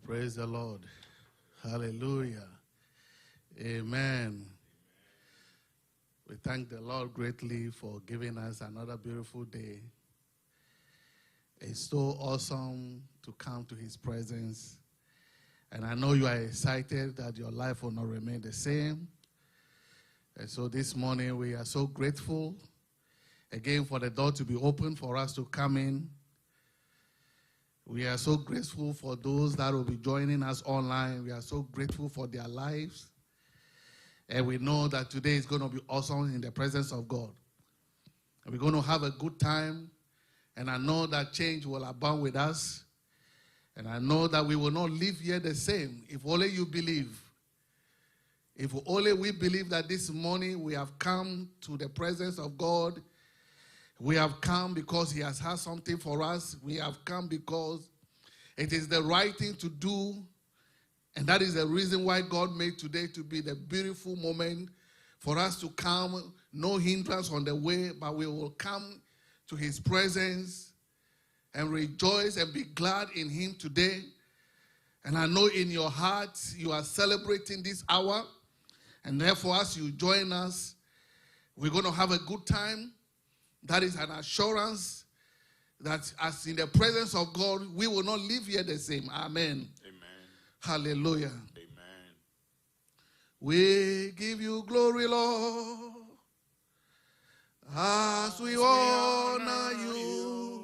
Praise the Lord. Hallelujah. Amen. We thank the Lord greatly for giving us another beautiful day. It's so awesome to come to his presence. And I know you are excited that your life will not remain the same. And so this morning we are so grateful again for the door to be open for us to come in. We are so grateful for those that will be joining us online. We are so grateful for their lives. And we know that today is going to be awesome in the presence of God. And we're going to have a good time. And I know that change will abound with us. And I know that we will not live here the same if only you believe. If only we believe that this morning we have come to the presence of God. We have come because he has had something for us. We have come because it is the right thing to do. And that is the reason why God made today to be the beautiful moment for us to come. No hindrance on the way, but we will come to his presence and rejoice and be glad in him today. And I know in your heart you are celebrating this hour. And therefore, as you join us, we're going to have a good time. That is an assurance that as in the presence of God, we will not live here the same. Amen. Amen. Hallelujah. Amen. We give you glory, Lord, as we honor you.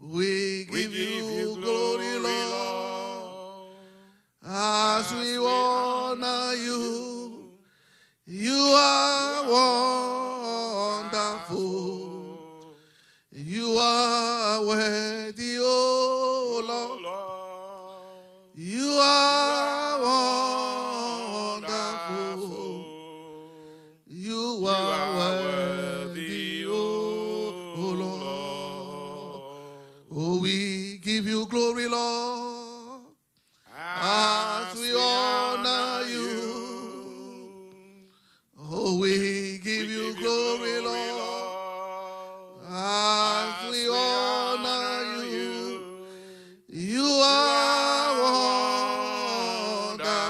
We give you glory, Lord, as we honor you. You are wonderful. You are worthy, oh Lord. You are wonderful. You are worthy, oh Lord. Oh, we give you glory, Lord, as we honor you. Oh, we give you glory, Lord, as we honor you. You are wonderful.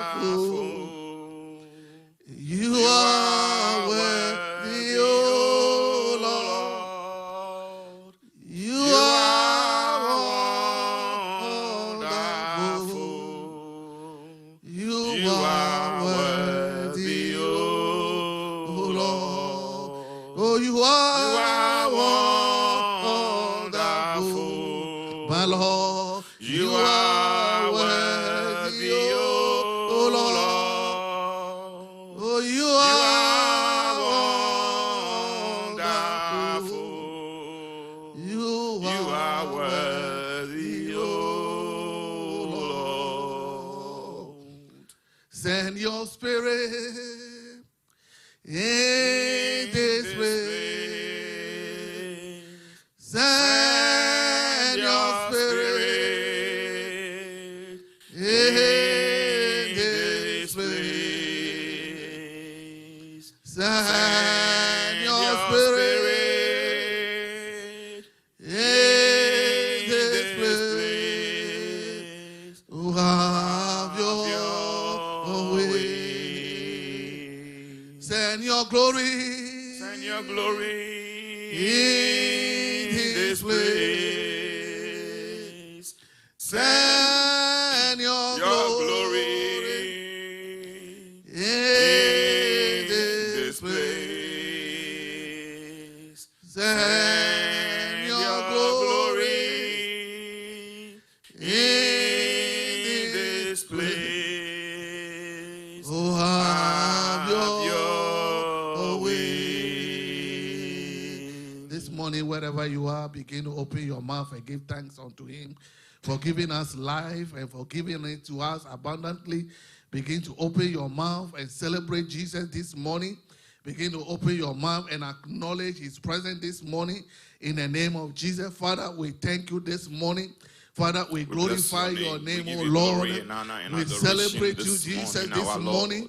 You are worthy, oh Lord. You are wonderful. You are worthy, oh Lord. Oh, you are wonderful. My Lord, you are worthy, oh Lord. Oh, you are wonderful. You are worthy, oh Lord. Send your spirit in this place. Send your spirit in this place. Send your spirit in this place. Oh, have your way. Send your glory. Send your glory In this place. Send your glory in this place. Send your glory in this place. Oh, have your way. This morning, wherever you are, begin to open your mouth and give thanks unto him for giving us life and for giving it to us abundantly. Begin to open your mouth and celebrate Jesus this morning. Begin to open your mouth and acknowledge his presence this morning in the name of Jesus. Father, we thank you this morning. Father, we glorify your name, O Lord. We celebrate you, Jesus, this morning.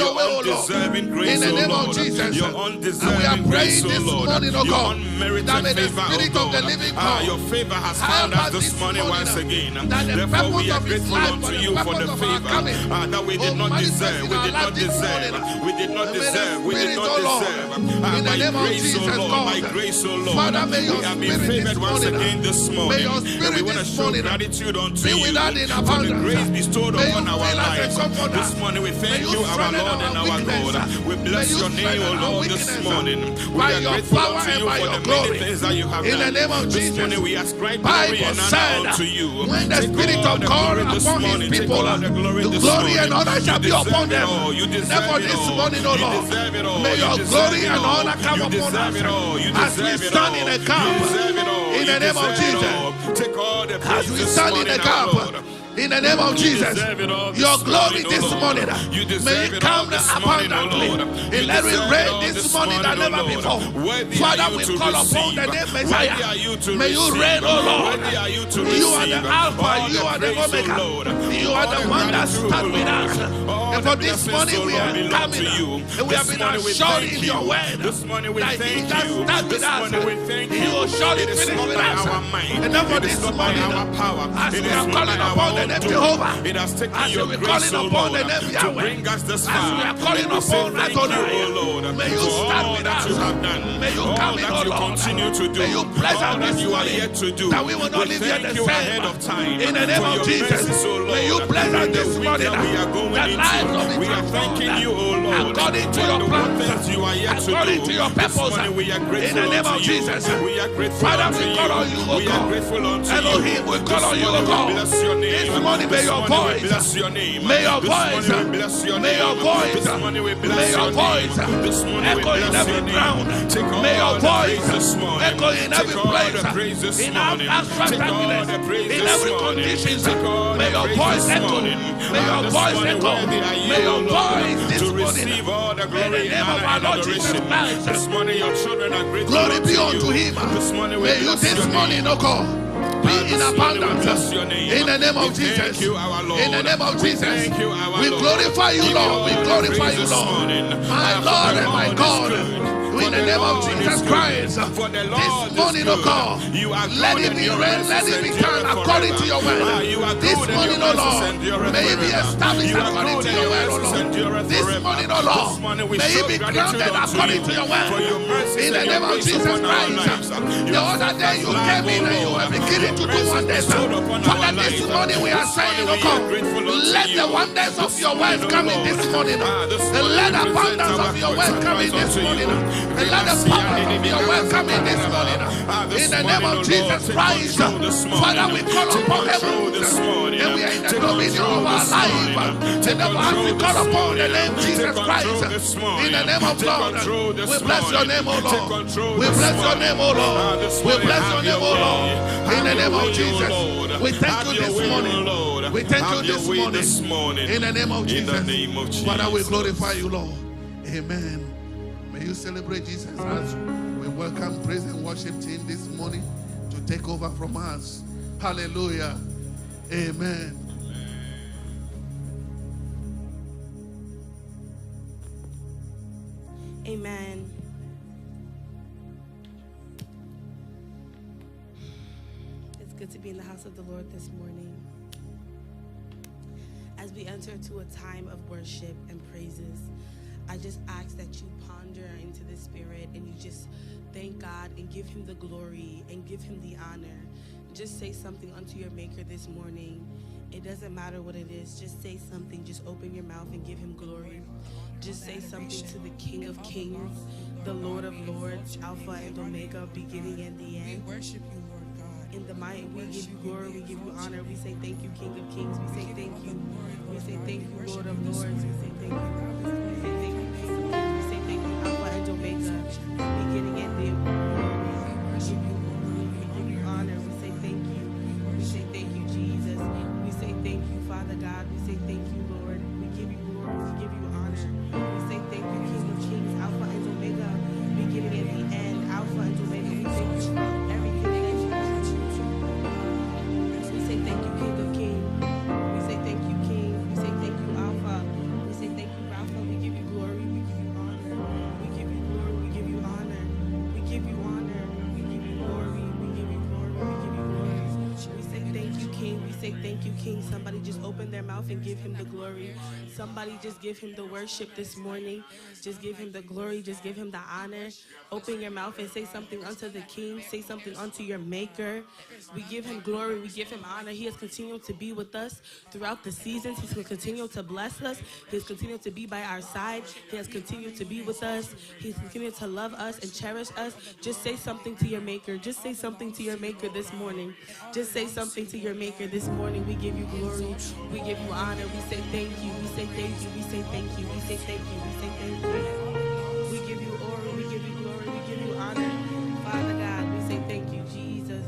your way, O Lord. undeserving grace, In the O name of Lord. Jesus. Your And we are undeserving grace, praying O this Lord. morning, O Your God, unmerited that may the favor, O Spirit of God. the living God Your favor has help found us us this this morning morning, once again. that the Therefore, purpose we are of His grateful life, unto for the you for purpose the of our favor coming, that we did not manifest deserve. in We our did life not this deserve. morning. We did not May the deserve. We did Spirit, not O Lord, deserve. in the By name of grace, O Jesus, Lord. God, By grace, O Lord. Father, may your We have been Spirit favored this once morning, again this may morning. your And we Spirit want to this show morning gratitude unto be you with us in for the abundance. grace bestowed May upon you our fill us and lives. comfort This us. morning we May thank you you, our strengthen Lord and our our weakness. God. We May bless you your name, O strengthen our Lord, this weakness morning. We by are your grateful power unto and you by for your the many glory. things that you have In the done. name of This Jesus. morning we ascribe Bible glory and honor said, unto you. when the Take Spirit all of the God glory this upon His morning. Take people, all the glory the this glory and morning. honor shall You be upon deserve it them. all. You deserve Therefore, it this all. morning, O You Lord, deserve it all. may You your deserve glory it and all. honor come You upon deserve us it all. You as we deserve it stand in all. the You gap. deserve it all. In You the name of deserve it Jesus. all. Take all the As praise we this stand in morning, the our gap, Lord. In the name of Jesus, deserve it all your this glory morning, this oh morning, Lord. You may deserve it it all come this morning, oh abundantly. Lord. And let it rain this morning than never before. Father, we call upon the name Messiah. May you reign, oh Lord. You are the Alpha, you are the Omega. You are the one that start with us. And for this morning we are coming, and we have been assured in your word that he that start with us, he will surely finish with us. And therefore this morning, as we are calling upon the name Jehovah, as we are calling upon the name Yahweh, as we are calling upon Adonai, may you start with us. May you come in, oh Lord. May you bless us this morning, that we will not live here the same. In the name of Jesus, may you bless us this morning, that lives will be transformed according to your plans, according to your purpose. In the name of Jesus, Father, we call on you, O God. Elohim, we call on you, O God. This morning, may your voice, may your voice, may your voice, may your voice echo in every ground. May your voice echo in every place, in our abstract happiness, in every condition. May your voice echo. May your voice echo. May your voice this morning. May the name of our Lord Jesus Christ. This morning, your children are grateful. Glory be unto him. May you this morning, O God, be in abundance. In the name of Jesus. In the name of Jesus. We glorify you, Lord. We glorify you, Lord. My Lord and my God. In the name of Jesus Christ, this morning, O God, let it be rain, let it be done according to your word. This morning, O Lord, may it be established according to your word, O Lord. This morning, O Lord, may it be grounded according to your word. In the name of Jesus Christ, the other day you came in and you were beginning to do wonders. Father, this morning we are saying, O God, let the wonders of your word come in this morning. And let the abundance of your word come in this morning. And let the power of your word come in this morning. In the name of Jesus Christ, Father, we call upon heaven. And we are in the dominion of our life. And therefore, as we call upon the name Jesus Christ, in the name of Lord, we bless your name, O Lord. We bless your name, O Lord. We bless your name, O Lord. In the name of Jesus, we thank you this morning. We thank you this morning. In the name of Jesus. Father, we glorify you, Lord. Amen. May you celebrate Jesus as we welcome praise and worship team this morning to take over from us. Hallelujah. Amen. Amen. It's good to be in the house of the Lord this morning. As we enter into a time of worship and praises, I just ask that you ponder into the Spirit and you just thank God and give him the glory and give him the honor. Just say something unto your Maker this morning. It doesn't matter what it is. Just say something. Just open your mouth and give him glory. Just say something to the King of Kings, the Lord of Lords, Alpha and Omega, beginning and the end. We worship you, Lord God. In the might, we give you glory, we give you honor. We say thank you, King of Kings. We say thank you. We say thank you, Lord of Lords. We say thank you. We say thank you, King of Kings. We say thank you, Alpha and Omega, beginning and the end. We give you glory, we give you honor. We say thank you. We say thank you, Jesus. We say thank you, Father God. We say thank you, Lord. We give you glory, we give you honor. We say thank you, King of Kings, Alpha and Omega, beginning and the end. Alpha and Omega. We thank you for everything that you do. We say thank you, King of Kings. We say thank you, King. We say thank you, Alpha. We say thank you, Alpha. We give you glory. We give you honor. We give you glory. We give you honor. We give you honor. We give you glory. We give you glory. We give you glory. We say thank you, King. We say thank you, King. Somebody just open their mouth and give him the glory. Somebody just give him the worship this morning. Just give him the glory. Just give him the honor. Open your mouth and say something unto the King. Say something unto your Maker. We give him glory. We give him honor. He has continued to be with us throughout the seasons. He's going to continue to bless us. He has continued to be by our side. He has continued to be with us. He's continued to love us and cherish us. Just say something to your Maker. Just say something to your Maker this morning. Just say something to your Maker this morning. We give you glory. We give you honor. We say thank you. We say thank you. We say thank you. We say thank you. We say thank you. We give you honor. We give you glory. We give you honor. Father God, we say thank you, Jesus.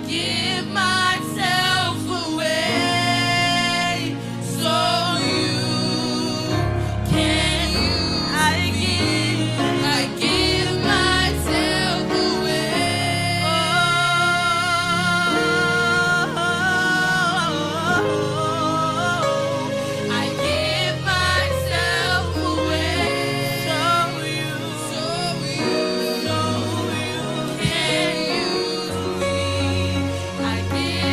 give myself away so you can use me. I give myself away. I give myself away so you can use me. I give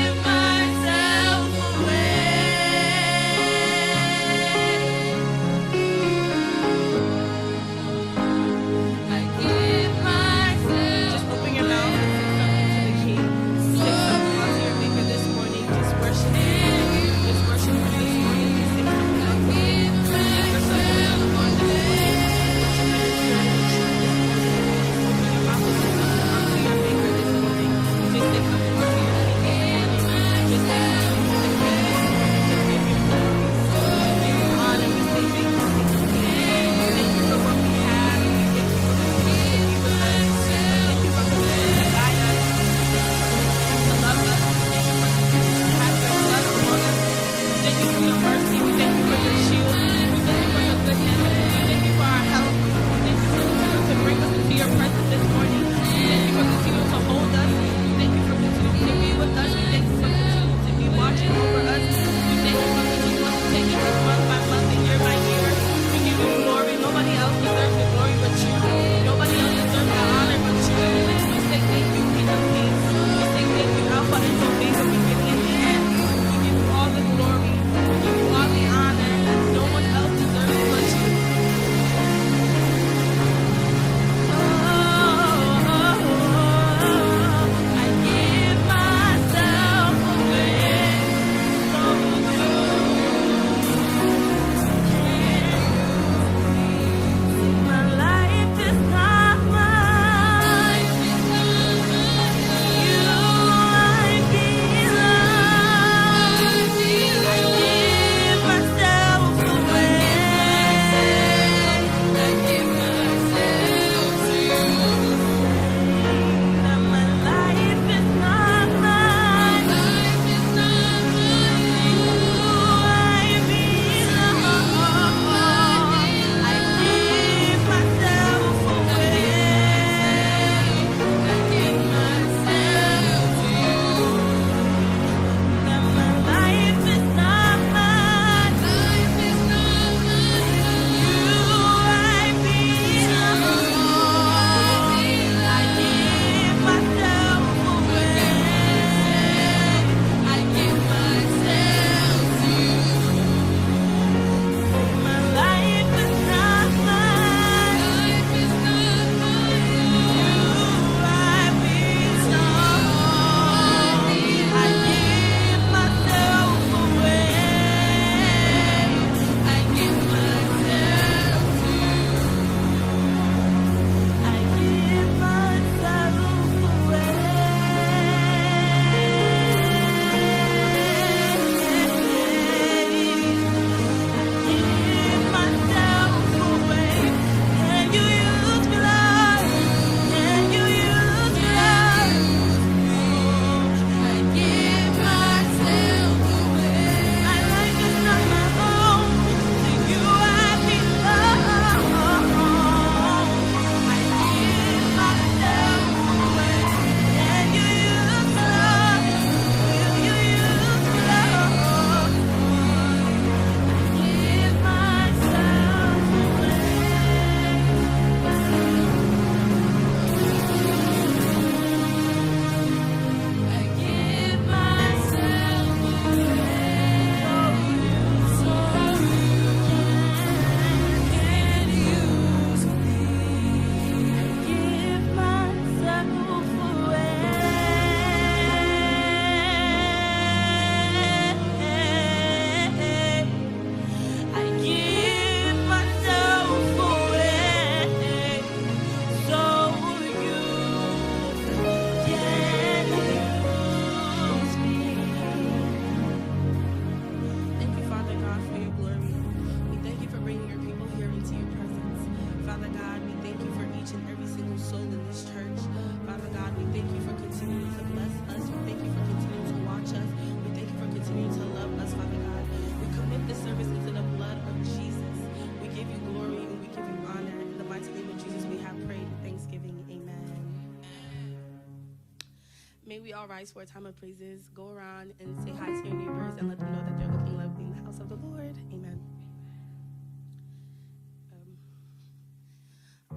we all rise for a time of praises? Go around and say hi to your neighbors and let them know that they're looking lovely in the house of the Lord. Amen.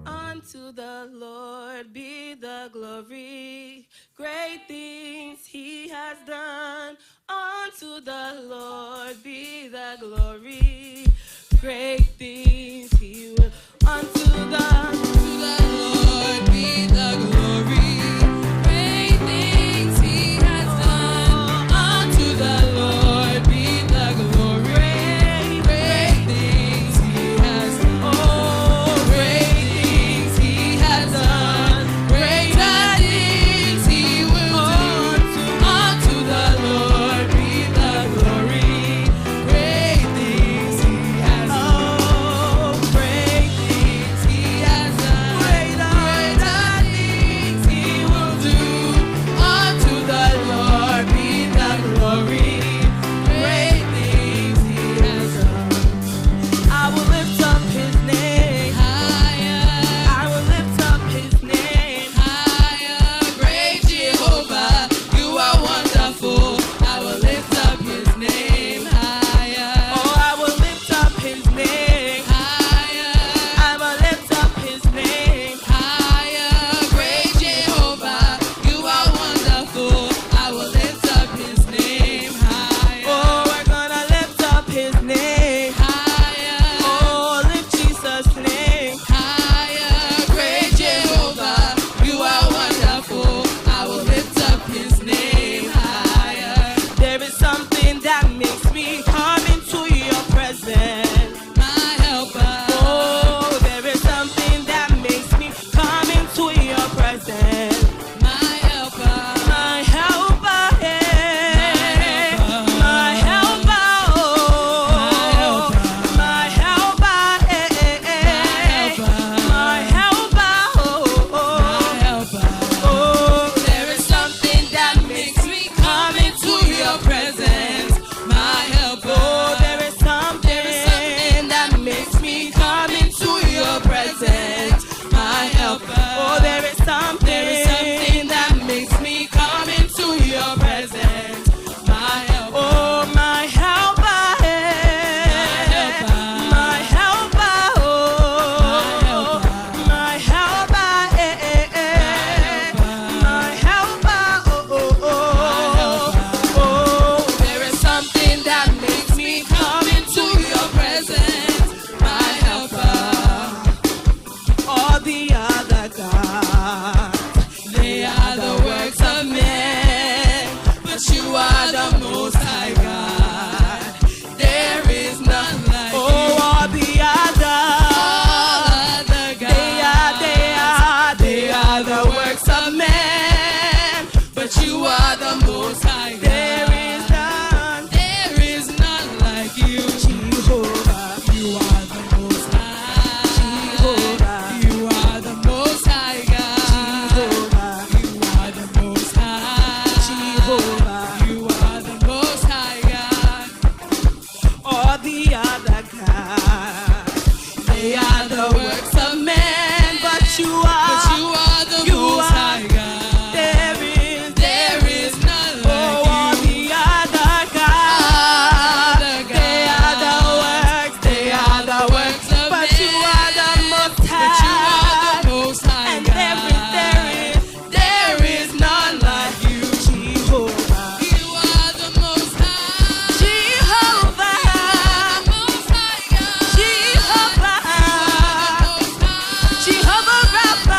Unto the Lord be the glory, great things he has done. Unto the Lord be the glory, great things he will. Unto the Lord be the glory, great things he has done. Unto the Lord be the glory, great things he has done. Oh, great things he has done, greater things he will do. Unto the Lord be the glory, great things he has done. Oh, great things he has done, greater things he will do. Unto the Lord be the glory, great things he has done. I will lift up his name higher. I will lift up his name higher. Great Jehovah, you are wonderful. I will lift up his name higher. Oh, I will lift up his name higher. I will lift up his name higher. Great Jehovah, you are wonderful. I will lift up his name higher. Oh, we're gonna lift up his name higher. Oh, lift Jesus' name higher. Great Jehovah, you are wonderful. I will lift up his name higher. There is something that makes me come into your presence, my helper. Oh, there is something that makes me come into your presence, my helper. My helper, yeah. My helper, oh. My helper, yeah. My helper, oh. There is something that makes me come into your presence, my helper. Oh, there is something that makes me come into your presence, my helper. Oh, there is something that makes me come into your presence, my helper. Oh, my helper, yeah. My helper, oh. My helper, yeah. My helper, oh. Oh, there is something that makes me come into your presence, my helper. All the other gods, they are the works of men, but you are the most high God. There is none like you. Oh, all the other gods, they are the works of men, but you are the most high God. There is none like you. Jehovah, you are the most high. Jehovah, you are the most high God. Jehovah, you are the most high. Jehovah, you are the most high God. All the other gods, they are the works of men, but you are the most high God. There is none like you. Oh, all the other gods, they are the works of but men, you are the most high. But you are the most high and God. There is none like you. Jehovah, you are the most high. Jehovah, you are the most high God. Jehovah, you are the most high. Jehovah Rapha.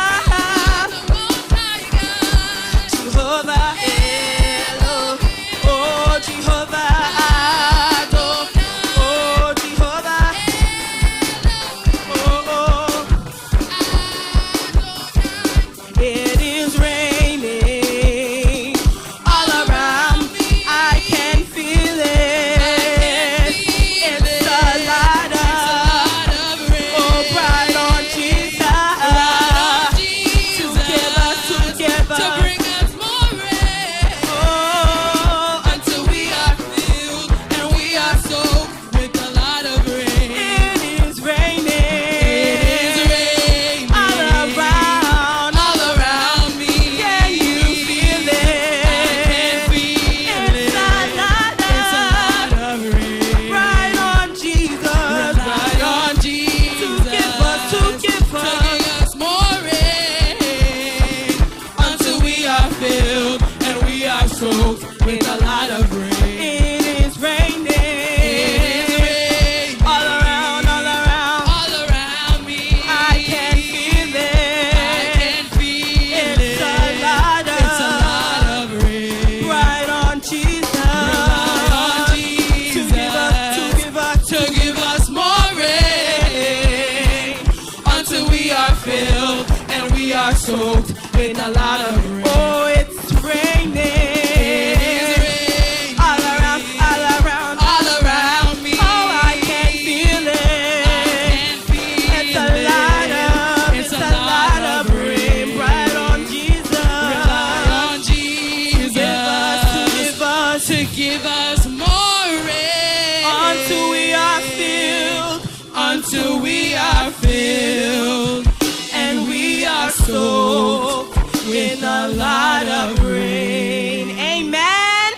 with a lot of rain. Oh, it's raining. All around, all around, all around me. Oh, I can feel it. It's a lot of rain. Right on Jesus. Rely on Jesus. Give us more rain. Until we are filled. Until we are filled. And we are soaked in a lot of rain. Amen.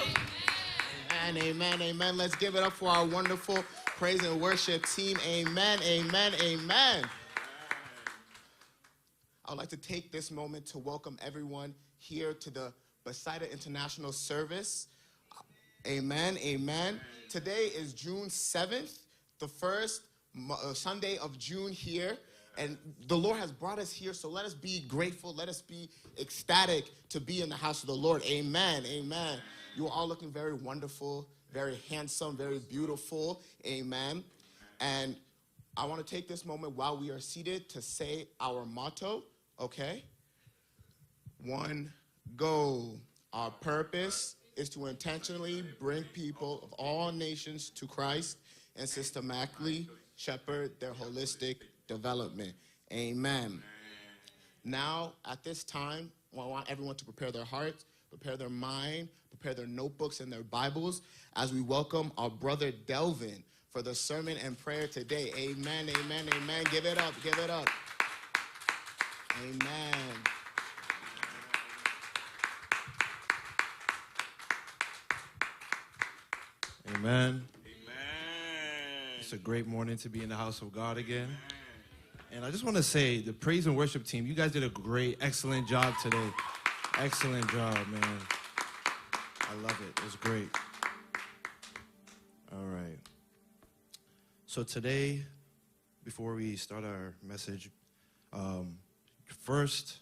Amen, amen, amen. Let's give it up for our wonderful praise and worship team. Amen, amen, amen. I would like to take this moment to welcome everyone here to the Bis Sunday International Service. Amen, amen. Today is June 7th, the first Sunday of June here. And the Lord has brought us here, so let us be grateful. Let us be ecstatic to be in the house of the Lord. Amen, amen. You are all looking very wonderful, very handsome, very beautiful. Amen. And I want to take this moment while we are seated to say our motto, okay? One, go. Our purpose is to intentionally bring people of all nations to Christ and systematically shepherd their holistic development. Amen. Now, at this time, I want everyone to prepare their hearts, prepare their mind, prepare their notebooks and their Bibles as we welcome our brother Delvin for the sermon and prayer today. Amen, amen, amen. Give it up, give it up. Amen. Amen. It's a great morning to be in the house of God again. And I just want to say, the praise and worship team, you guys did a great, excellent job today. Excellent job, man. I love it. It was great. All right. So today, before we start our message, first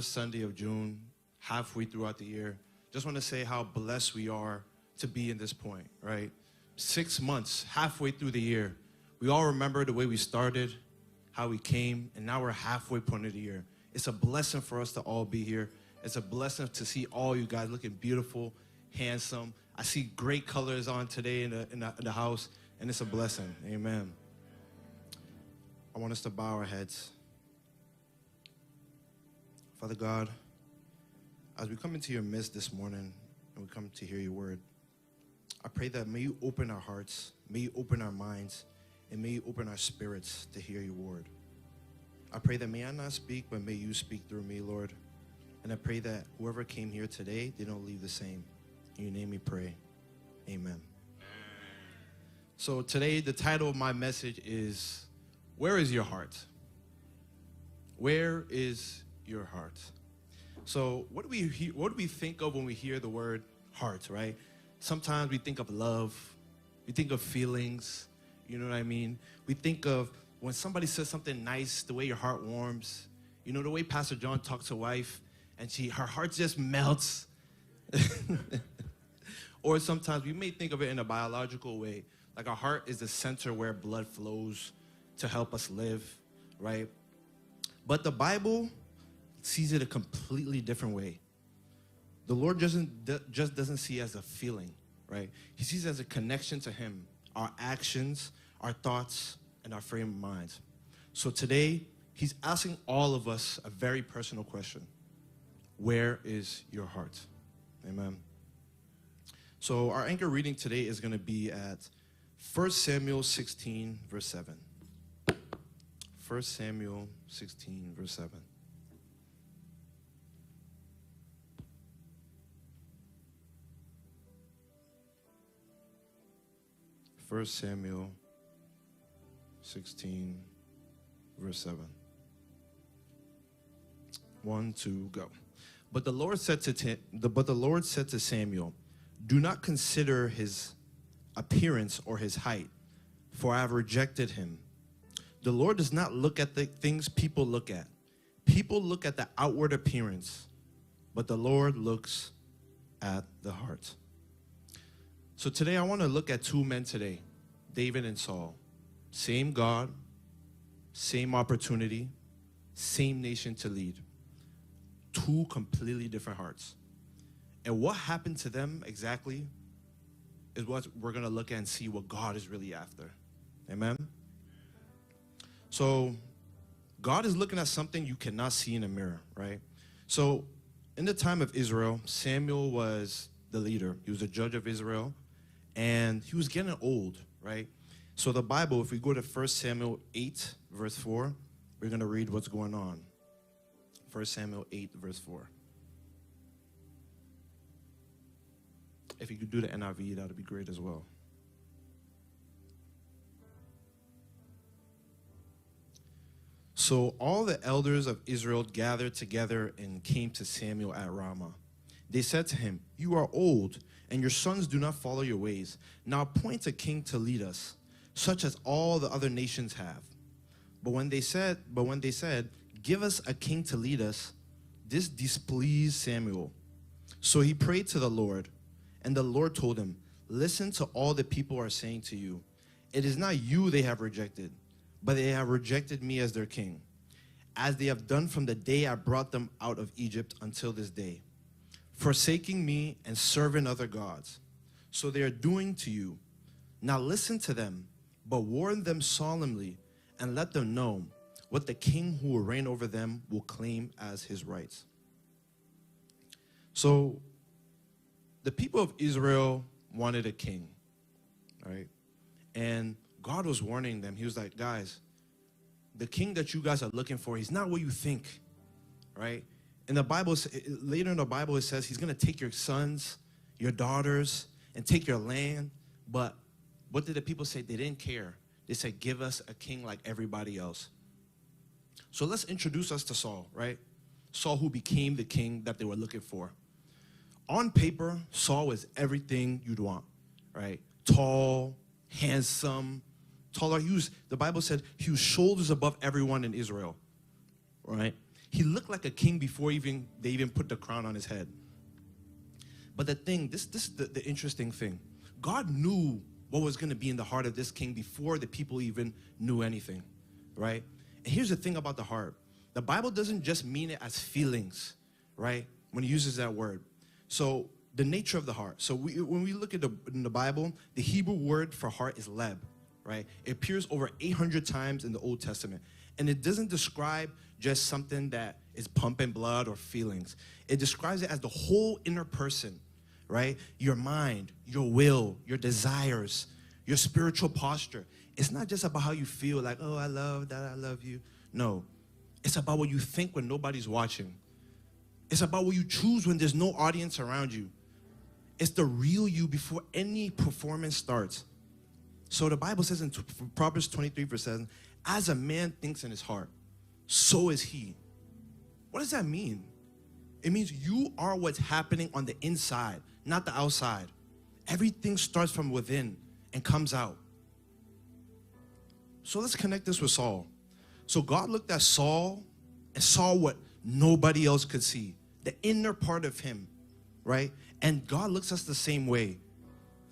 Sunday of June, halfway throughout the year, just want to say how blessed we are to be in this point, right? 6 months, halfway through the year. We all remember the way we started, how we came, and now we're halfway point of the year. It's a blessing for us to all be here. It's a blessing to see all you guys looking beautiful, handsome. I see great colors on today in the house, and it's a blessing. Amen. I want us to bow our heads. Father God, as we come into your midst this morning, and we come to hear your word, I pray that may you open our hearts, may you open our minds, and may you open our spirits to hear your word. I pray that may I not speak, but may you speak through me, Lord. And I pray that whoever came here today, they don't leave the same. In your name we pray. Amen. So today, the title of my message is, Where is your heart? Where is your heart? So what do we think of when we hear the word heart, right? Sometimes we think of love. We think of feelings. You know what I mean? We think of when somebody says something nice, the way your heart warms. You know, the way Pastor John talks to wife, and her heart just melts. Or sometimes we may think of it in a biological way. Like our heart is the center where blood flows to help us live, right? But the Bible sees it a completely different way. The Lord just doesn't see it as a feeling, right? He sees it as a connection to him, our actions, our thoughts, and our frame of mind. So today, he's asking all of us a very personal question. Where is your heart? Amen. So our anchor reading today is going to be at 1 Samuel 16, verse 7. 1 Samuel 16, verse 7. 1 Samuel 16, verse 7. 1, 2, go. But the Lord said to Samuel, do not consider his appearance or his height, for I have rejected him. The Lord does not look at the things people look at. People look at the outward appearance, but the Lord looks at the heart. So today I want to look at two men today, David and Saul. Same God, same opportunity, same nation to lead. two completely different hearts. And what happened to them exactly is what we're going to look at and see what God is really after. Amen? So God is looking at something you cannot see in a mirror, right? So in the time of Israel, Samuel was the leader. He was the judge of Israel, and he was getting old, right? So the Bible, if we go to 1 Samuel 8, verse 4, we're going to read what's going on. 1 Samuel 8, verse 4. If you could do the NIV, that would be great as well. So all the elders of Israel gathered together and came to Samuel at Ramah. They said to him, "You are old, and your sons do not follow your ways. Now appoint a king to lead us, such as all the other nations have." But when they said, "Give us a king to lead us," this displeased Samuel. So he prayed to the Lord, and the Lord told him, "Listen to all the people are saying to you. It is not you they have rejected, but they have rejected me as their king, as they have done from the day I brought them out of Egypt until this day, forsaking me and serving other gods. So they are doing to you. Now listen to them, but warn them solemnly and let them know what the king who will reign over them will claim as his rights." So the people of Israel wanted a king, right? And God was warning them. He was like, "Guys, the king that you guys are looking for, he's not what you think," right? In the Bible, later in the Bible, it says he's going to take your sons, your daughters, and take your land. But what did the people say? They didn't care. They said, "Give us a king like everybody else." So let's introduce us to Saul, right? Saul, who became the king that they were looking for. On paper, Saul was everything you'd want, right? Tall, handsome, taller. The Bible said he was shoulders above everyone in Israel, right? He looked like a king before they even put the crown on his head. But the thing, this is the interesting thing. God knew what was going to be in the heart of this king before the people even knew anything, right? And here's the thing about the heart. The Bible doesn't just mean it as feelings, right? When it uses that word. So the nature of the heart. So when we look at in the Bible, the Hebrew word for heart is leb, right? It appears over 800 times in the Old Testament. And it doesn't describe just something that is pumping blood or feelings. It describes it as the whole inner person, right? Your mind, your will, your desires, your spiritual posture. It's not just about how you feel, like, "Oh, I love that, I love you." No, it's about what you think when nobody's watching. It's about what you choose when there's no audience around you. It's the real you before any performance starts. So the Bible says in Proverbs 23, verse 7, "As a man thinks in his heart, so is he." What does that mean? It means you are what's happening on the inside, not the outside. Everything starts from within and comes out. So let's connect this with Saul. So God looked at Saul and saw what nobody else could see, the inner part of him, right? And God looks at us the same way.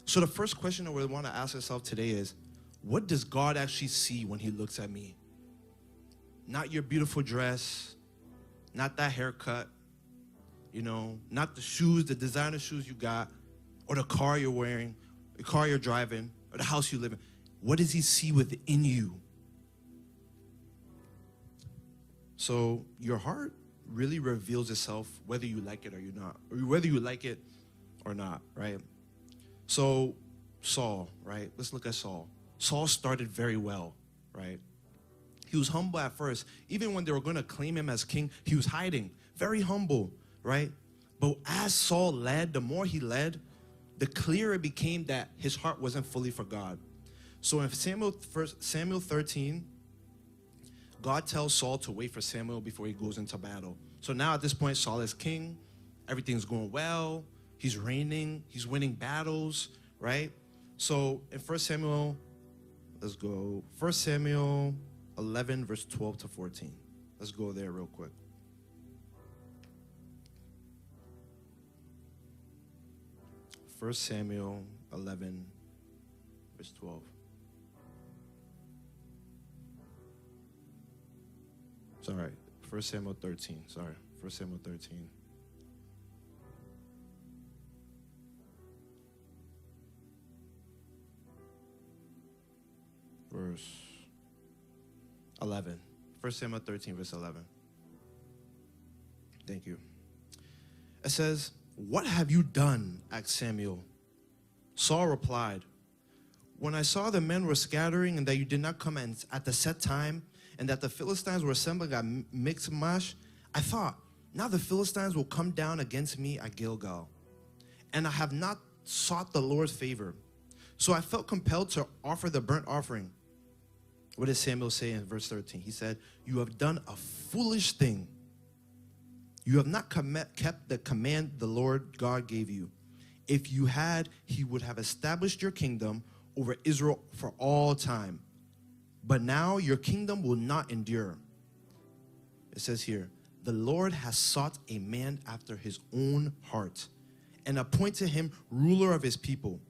So the first question that we want to ask ourselves today is, what does God actually see when he looks at me? Not your beautiful dress, not that haircut, not the shoes, the designer shoes you got, or the car you're wearing, the car you're driving, or the house you live in. What does he see within you? So your heart really reveals itself whether you like it or you're not, or whether you like it or not, right? So Saul, right? Let's look at Saul. Saul started very well, right? He was humble at first. Even when they were going to claim him as king, he was hiding, very humble, right? But as Saul led, the more he led, the clearer it became that his heart wasn't fully for God. So in Samuel 13, God tells Saul to wait for Samuel before he goes into battle. So now at this point, Saul is king. Everything's going well. He's reigning. He's winning battles, right? So in 1 Samuel, let's go. 1 Samuel 11, verse 12 to 14. Let's go there real quick. First Samuel 11, verse 12. Sorry, 1 Samuel 13, sorry. 1 Samuel 13. Verse 11. 1 Samuel 13, verse 11. Thank you. It says, "What have you done?" asked Samuel. Saul replied, "When I saw the men were scattering and that you did not come at the set time and that the Philistines were assembling at Michmash, I thought, now the Philistines will come down against me at Gilgal. And I have not sought the Lord's favor. So I felt compelled to offer the burnt offering." What does Samuel say in verse 13? He said, "You have done a foolish thing. You have not kept the command the Lord God gave you. If you had, he would have established your kingdom over Israel for all time. But now your kingdom will not endure." It says here, "The Lord has sought a man after his own heart and appointed him ruler of his people,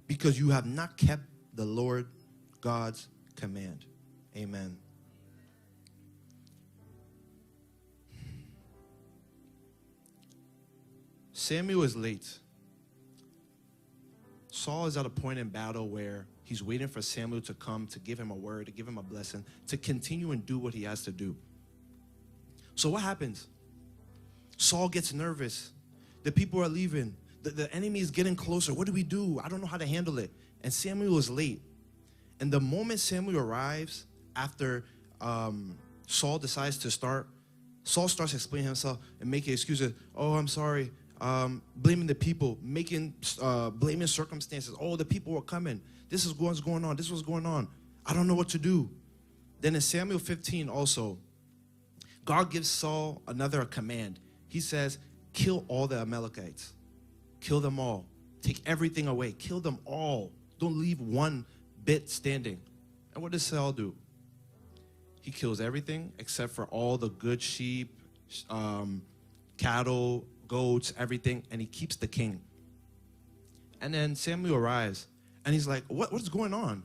because you have not kept the Lord God's command." Amen. Samuel is late. Saul is at a point in battle where he's waiting for Samuel to come to give him a word, to give him a blessing, to continue and do what he has to do. So what happens? Saul gets nervous. The people are leaving. The enemy is getting closer. What do we do? I don't know how to handle it. And Samuel is late. And the moment Samuel arrives, after Saul decides to start, Saul starts explaining himself and making excuses. "Oh, I'm sorry." Blaming the people, blaming circumstances. "Oh, the people were coming. This is what's going on. This was going on. I don't know what to do." Then in Samuel 15 also, God gives Saul another command. He says, "Kill all the Amalekites. Kill them all. Take everything away. Kill them all. Don't leave one bit standing." And what does Saul do? He kills everything except for all the good sheep, cattle, goats, everything, and he keeps the king. And then Samuel arrives, and he's like, "What's going on?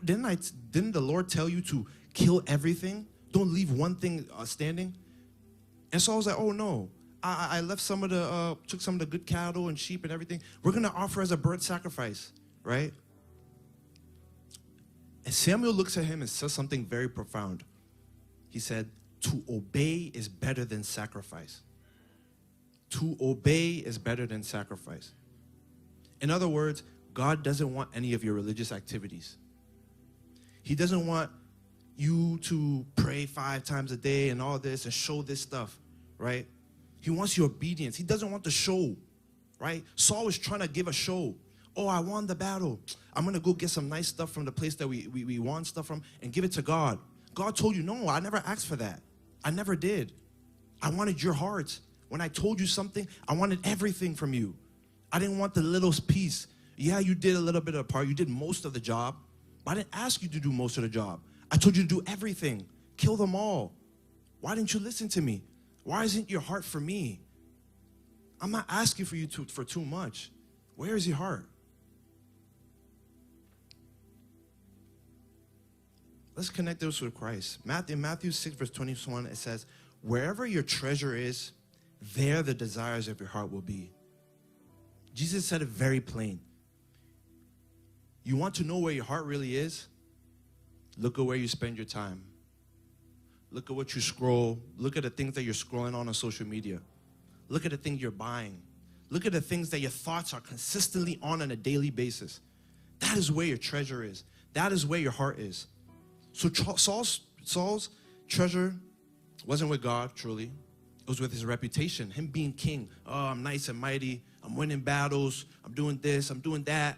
Didn't the Lord tell you to kill everything? Don't leave one thing standing?" And Saul was like, "Oh no, I left took some of the good cattle and sheep and everything. We're gonna offer as a burnt sacrifice, right?" And Samuel looks at him and says something very profound. He said, "To obey is better than sacrifice." To obey is better than sacrifice. In other words, God doesn't want any of your religious activities. He doesn't want you to pray 5 times a day and all this and show this stuff, right? He wants your obedience. He doesn't want the show, right? Saul was trying to give a show. "Oh, I won the battle. I'm going to go get some nice stuff from the place that we won stuff from and give it to God." God told you, "No, I never asked for that. I never did. I wanted your heart. When I told you something, I wanted everything from you. I didn't want the little piece. Yeah, you did a little bit of the part. You did most of the job. But I didn't ask you to do most of the job. I told you to do everything. Kill them all. Why didn't you listen to me? Why isn't your heart for me? I'm not asking for you for too much. Where is your heart?" Let's connect this with Christ. In Matthew 6, verse 21, it says, "Wherever your treasure is, there the desires of your heart will be." Jesus said it very plain. You want to know where your heart really is? Look at where you spend your time. Look at what you scroll. Look at the things that you're scrolling on social media. Look at the things you're buying. Look at the things that your thoughts are consistently on a daily basis. That is where your treasure is. That is where your heart is. So Saul's treasure wasn't with God, truly. It was with his reputation, him being king. "Oh, I'm nice and mighty. I'm winning battles. I'm doing this. I'm doing that."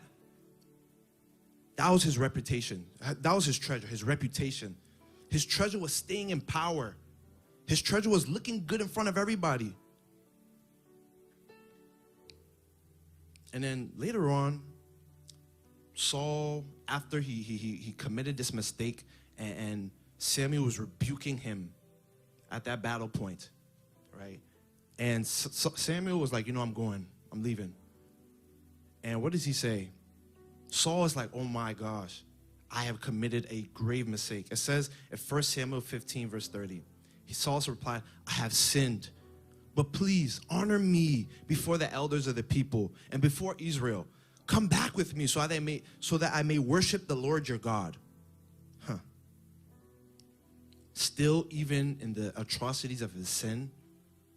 That was his reputation. That was his treasure, his reputation. His treasure was staying in power. His treasure was looking good in front of everybody. And then later on, Saul, after he committed this mistake, and Samuel was rebuking him at that battle point, right? And Samuel was like, I'm leaving. And what does he say? Saul is like, "Oh my gosh, I have committed a grave mistake." It says in 1 Samuel 15, verse 30, Saul replied, "I have sinned. but please honor me before the elders of the people and before Israel. Come back with me so that I may worship the Lord your God. Still, even in the atrocities of his sin,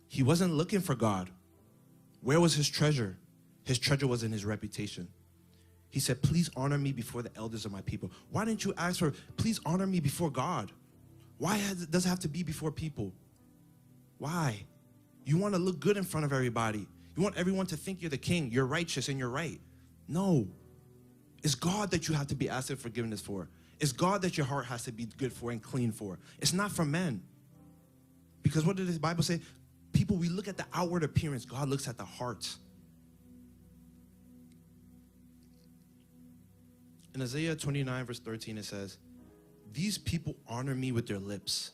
he wasn't looking for God. Where was his treasure? His treasure was in his reputation. He said, please honor me before the elders of my people. Why didn't you ask for, please honor me before God? Why does it have to be before people? Why? You want to look good in front of everybody. You want everyone to think you're the king, you're righteous, and you're right. No. It's God that you have to be asking forgiveness for. It's God that your heart has to be good for and clean for. It's not from men. Because what did the Bible say? People, we look at the outward appearance. God looks at the heart. In Isaiah 29, verse 13, it says, these people honor me with their lips,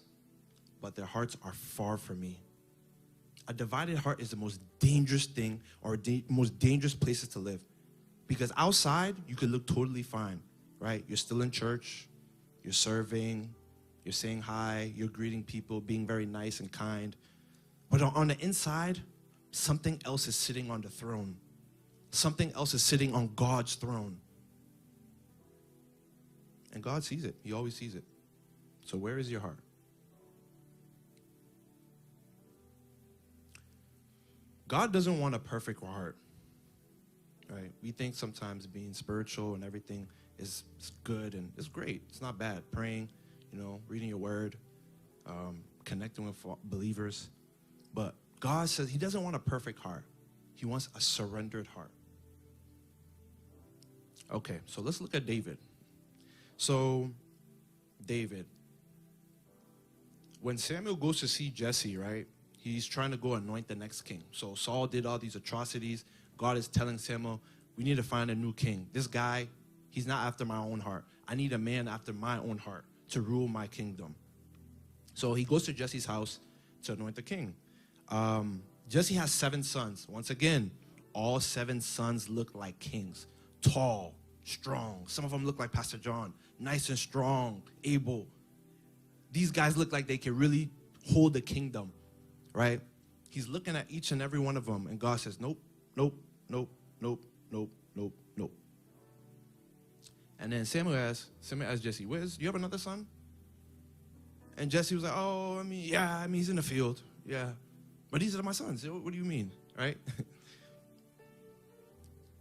but their hearts are far from me. A divided heart is the most dangerous thing, or most dangerous places to live. Because outside, you could look totally fine, right? You're still in church, you're serving, you're saying hi, you're greeting people, being very nice and kind. But on the inside, something else is sitting on the throne. Something else is sitting on God's throne. And God sees it. He always sees it. So where is your heart? God doesn't want a perfect heart, right? We think sometimes being spiritual and everything is good and it's great. It's not bad. Praying, reading your word, connecting with believers. But God says he doesn't want a perfect heart. He wants a surrendered heart. Okay, so let's look at David. So, David, when Samuel goes to see Jesse, right, he's trying to go anoint the next king. So Saul did all these atrocities. God is telling Samuel, we need to find a new king. This guy, he's not after my own heart. I need a man after my own heart to rule my kingdom. So he goes to Jesse's house to anoint the king. Jesse has 7 sons. Once again, all 7 sons look like kings. Tall, strong. Some of them look like Pastor John. Nice and strong, able. These guys look like they can really hold the kingdom, right? He's looking at each and every one of them, and God says, nope, nope, nope, nope, nope, nope, nope. And then Samuel asked Jesse, do you have another son? And Jesse was like, he's in the field, yeah. But these are my sons. What do you mean, right?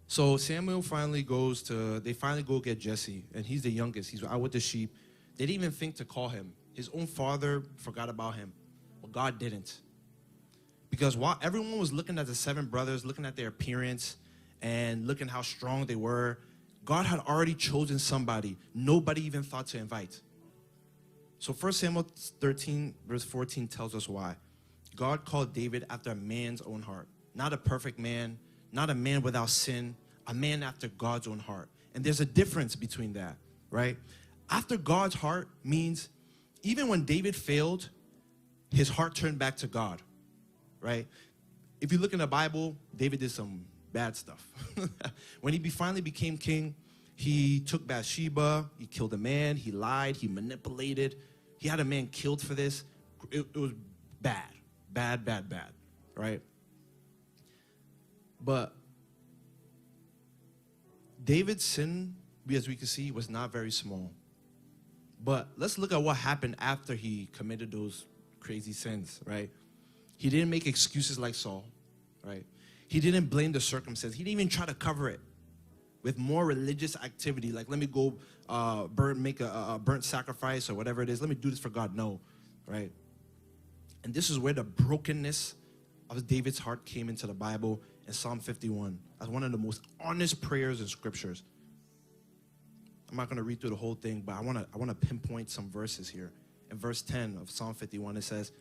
So Samuel finally go get Jesse, and he's the youngest. He's out with the sheep. They didn't even think to call him. His own father forgot about him. But God didn't. Because while everyone was looking at the 7 brothers, looking at their appearance, and looking how strong they were, God had already chosen somebody nobody even thought to invite. So 1 Samuel 13, verse 14 tells us why. God called David after a man's own heart. Not a perfect man, not a man without sin, a man after God's own heart. And there's a difference between that, right? After God's heart means even when David failed, his heart turned back to God, right? If you look in the Bible, David did some bad stuff. When he finally became king, he took Bathsheba, he killed a man, he lied, he manipulated. He had a man killed for this. It was bad, right? But David's sin, as we can see, was not very small. But let's look at what happened after he committed those crazy sins, right? He didn't make excuses like Saul, right? He didn't blame the circumstance. He didn't even try to cover it with more religious activity, like let me go make a burnt sacrifice or whatever it is. Let me do this for God. No, right? And this is where the brokenness of David's heart came into the Bible in Psalm 51 as one of the most honest prayers in scriptures. I'm not going to read through the whole thing, but I want to pinpoint some verses here. In verse 10 of Psalm 51, it says,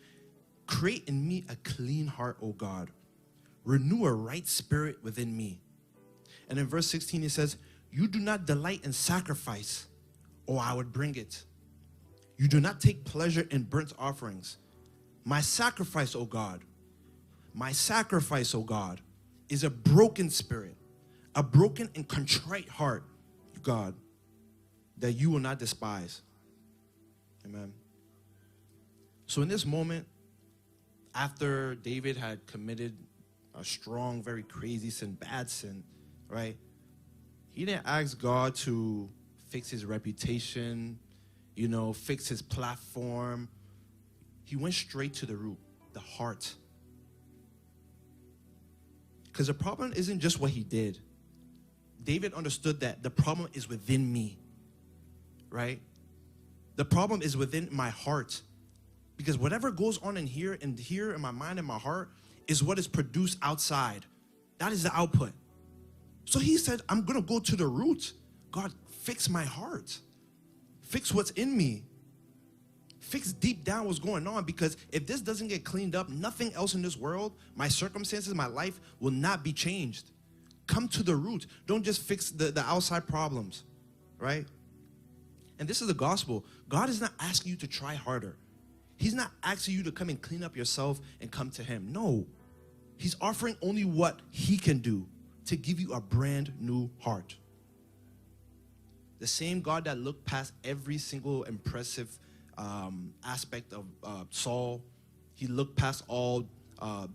"Create in me a clean heart, O God. Renew a right spirit within me." And in verse 16, it says, "You do not delight in sacrifice, or I would bring it. You do not take pleasure in burnt offerings. My sacrifice, O God, is a broken spirit, a broken and contrite heart, God, that you will not despise." Amen. So in this moment, after David had committed a strong, very crazy sin, bad sin, right? He didn't ask God to fix his reputation, fix his platform. He went straight to the root, the heart. Because the problem isn't just what he did. David understood that the problem is within me, right? The problem is within my heart. Because whatever goes on in here in my mind and my heart is what is produced outside. That is the output. So he said, I'm going to go to the root. God, fix my heart. Fix what's in me. Fix deep down what's going on, because if this doesn't get cleaned up, nothing else in this world, my circumstances, my life will not be changed. Come to the root. Don't just fix the outside problems, right? And this is the gospel. God is not asking you to try harder. He's not asking you to come and clean up yourself and come to him. No. He's offering only what he can do to give you a brand new heart. The same God that looked past every single impressive aspect of Saul. He looked past all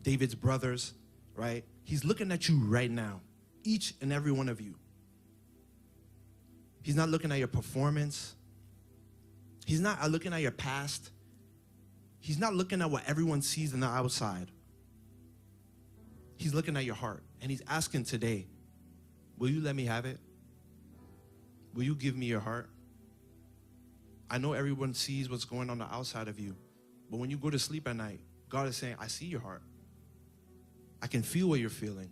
David's brothers, right? He's looking at you right now, each and every one of you. He's not looking at your performance. He's not looking at your past. He's not looking at what everyone sees on the outside. He's looking at your heart, and he's asking today, will you let me have it? Will you give me your heart? I know everyone sees what's going on the outside of you, but when you go to sleep at night, God is saying, I see your heart. I can feel what you're feeling.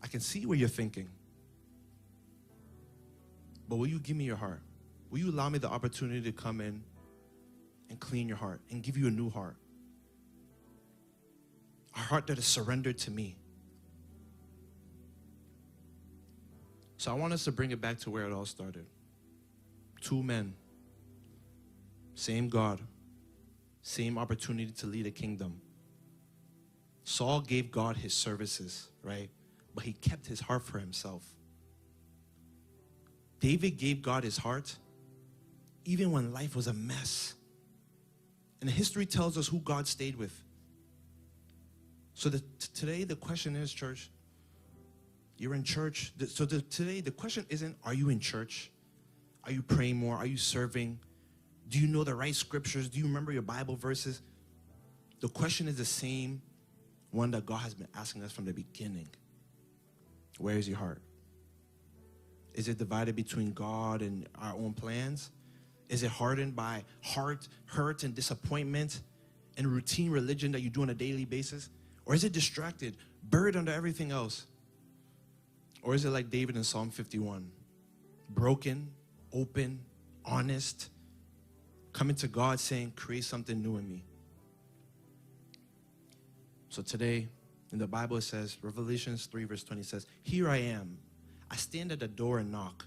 I can see what you're thinking. But will you give me your heart? Will you allow me the opportunity to come in and clean your heart and give you a new heart? A heart that is surrendered to me. So I want us to bring it back to where it all started. Two men. Same God, same opportunity to lead a kingdom. Saul gave God his services, right? But he kept his heart for himself. David gave God his heart even when life was a mess. And history tells us who God stayed with. So today the question is, church, you're in church. Today the question isn't, are you in church? Are you praying more? Are you serving? Do you know the right scriptures? Do you remember your Bible verses? The question is the same one that God has been asking us from the beginning. Where is your heart? Is it divided between God and our own plans? Is it hardened by hurt and disappointment and routine religion that you do on a daily basis? Or is it distracted, buried under everything else? Or is it like David in Psalm 51? Broken, open, honest, coming to God saying, create something new in me. So today, in the Bible it says, Revelations 3 verse 20 says, here I am. I stand at the door and knock.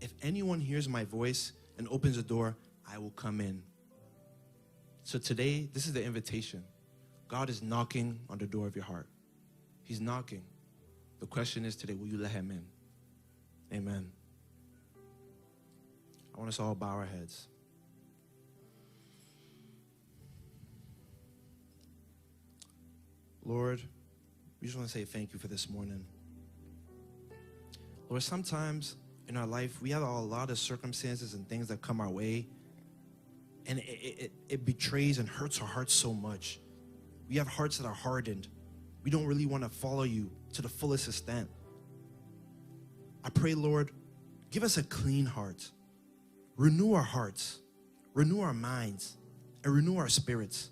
If anyone hears my voice and opens the door, I will come in. So today, this is the invitation. God is knocking on the door of your heart. He's knocking. The question is today, will you let him in? Amen. I want us all to bow our heads. Lord, we just want to say thank you for this morning. Lord, sometimes in our life, we have a lot of circumstances and things that come our way, and it betrays and hurts our hearts so much. We have hearts that are hardened. We don't really want to follow you to the fullest extent. I pray, Lord, give us a clean heart. Renew our hearts, renew our minds, and renew our spirits.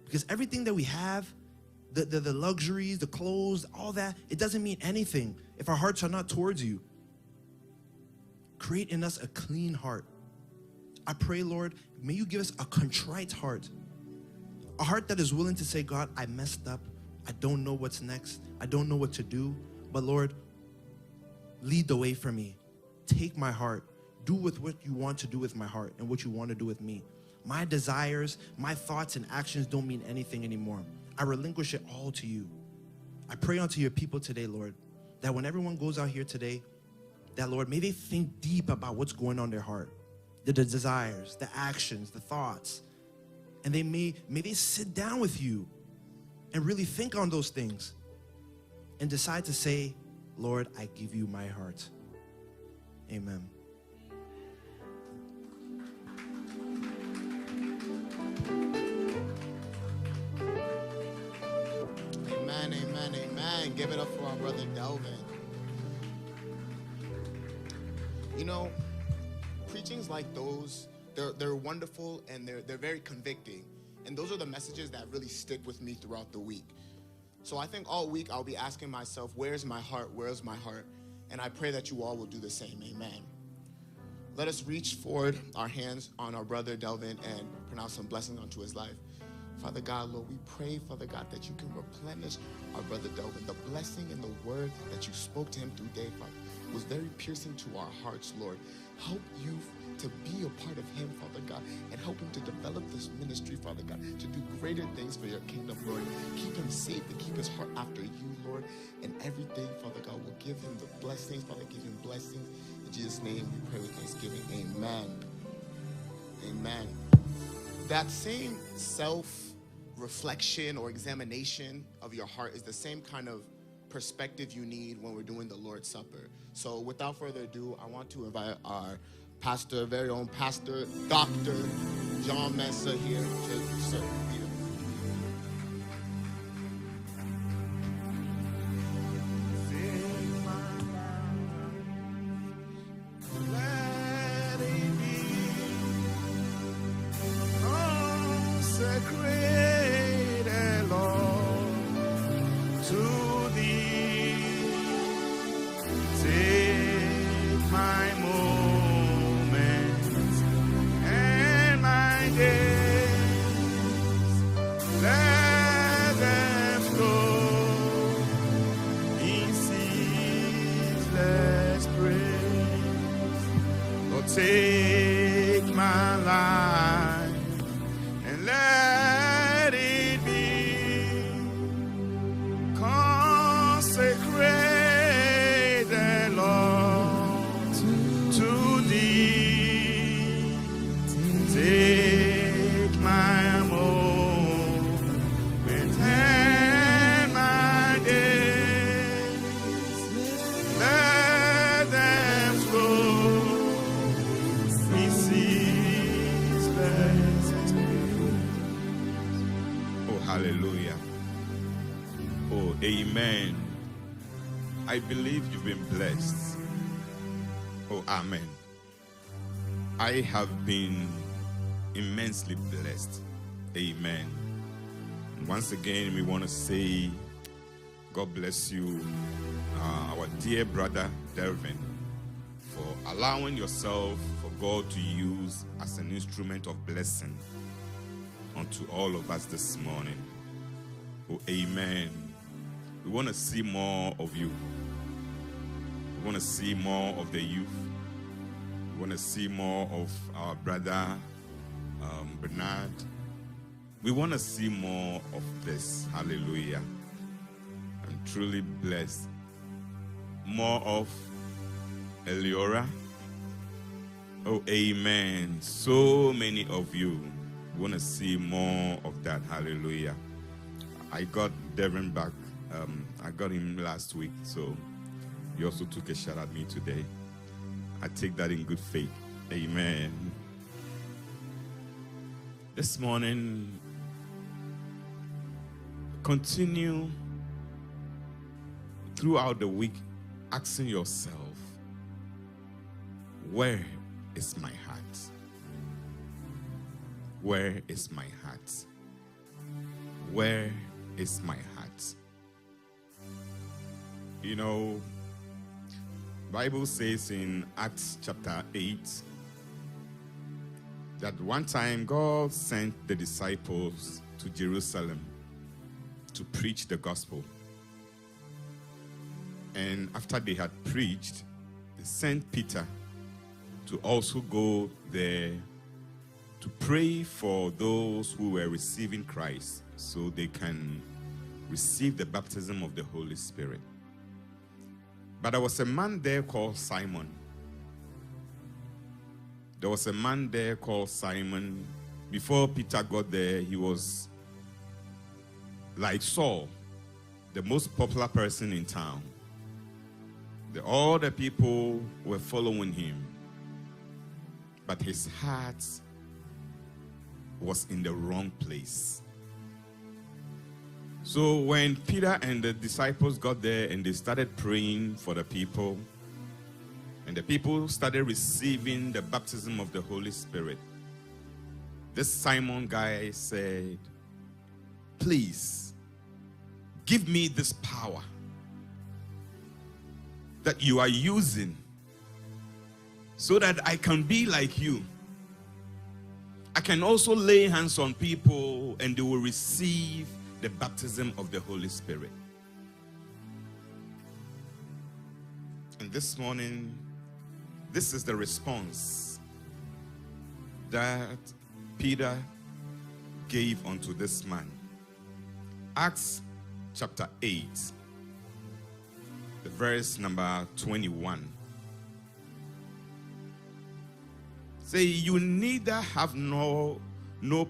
Because everything that we have, the luxuries, the clothes, all that, it doesn't mean anything if our hearts are not towards you. Create in us a clean heart. I pray, Lord, may you give us a contrite heart. A heart that is willing to say, God, I messed up. I don't know what's next. I don't know what to do. But Lord, lead the way for me. Take my heart. Do with what you want to do with my heart and what you want to do with me. My desires, my thoughts and actions don't mean anything anymore. I relinquish it all to you. I pray unto your people today, Lord, that when everyone goes out here today, that, Lord, may they think deep about what's going on in their heart, the desires, the actions, the thoughts, and may they sit down with you and really think on those things and decide to say, Lord, I give you my heart. Amen. Amen, amen, amen. Give it up for our brother Delvin. You know, preachings like those, they're wonderful and they're very convicting. And those are the messages that really stick with me throughout the week. So I think all week I'll be asking myself, where's my heart? Where's my heart? And I pray that you all will do the same. Amen. Let us reach forward our hands on our brother Delvin and pronounce some blessing onto his life. Father God, Lord, we pray, Father God, that you can replenish our brother Delvin. The blessing and the word that you spoke to him through day, Father, was very piercing to our hearts, Lord. Help you to be a part of him, Father God, and help him to develop this ministry, Father God, to do greater things for your kingdom, Lord. Keep him safe and keep his heart after you, Lord, and everything, Father God, will give him the blessings, Father, give him blessings. In Jesus' name, we pray with thanksgiving. Amen. Amen. That same self-reflection or examination of your heart is the same kind of perspective you need when we're doing the Lord's Supper. So without further ado, I want to invite our pastor, very own pastor, Dr. John Mensah here to serve you. Take my life and let it be consecrated, Lord, to thee. Take my moment and my days, let them flow. Oh, hallelujah. Oh, amen. I believe you've been blessed. Oh, amen. I have been immensely blessed. Amen. And once again, we want to say, God bless you, our dear brother Delvin, for allowing yourself for God to use as an instrument of blessing unto all of us this morning. Oh, amen. We want to see more of you. We want to see more of the youth. We want to see more of our brother Bernard. We want to see more of this. Hallelujah. I'm truly blessed. More of Eliora. Oh, amen. So many of you want to see more of that. Hallelujah. I got Devin back. I got him last week, so he also took a shot at me today. I take that in good faith. Amen. This morning, continue throughout the week asking yourself, where is my heart? Where is my heart? Where is my heart? You know, Bible says in Acts chapter 8 that one time God sent the disciples to Jerusalem to preach the gospel. And after they had preached, they sent Peter to also go there to pray for those who were receiving Christ so they can receive the baptism of the Holy Spirit. But there was a man there called Simon. There was a man there called Simon. Before Peter got there, he was like Saul, the most popular person in town. All the people were following him, but his heart was in the wrong place. So when Peter and the disciples got there and they started praying for the people, and the people started receiving the baptism of the Holy Spirit, this Simon guy said, please, give me this power that you are using so that I can be like you. I can also lay hands on people and they will receive the baptism of the Holy Spirit. And this morning, this is the response that Peter gave unto this man. Acts chapter 8, the verse number 21. Say, you neither have no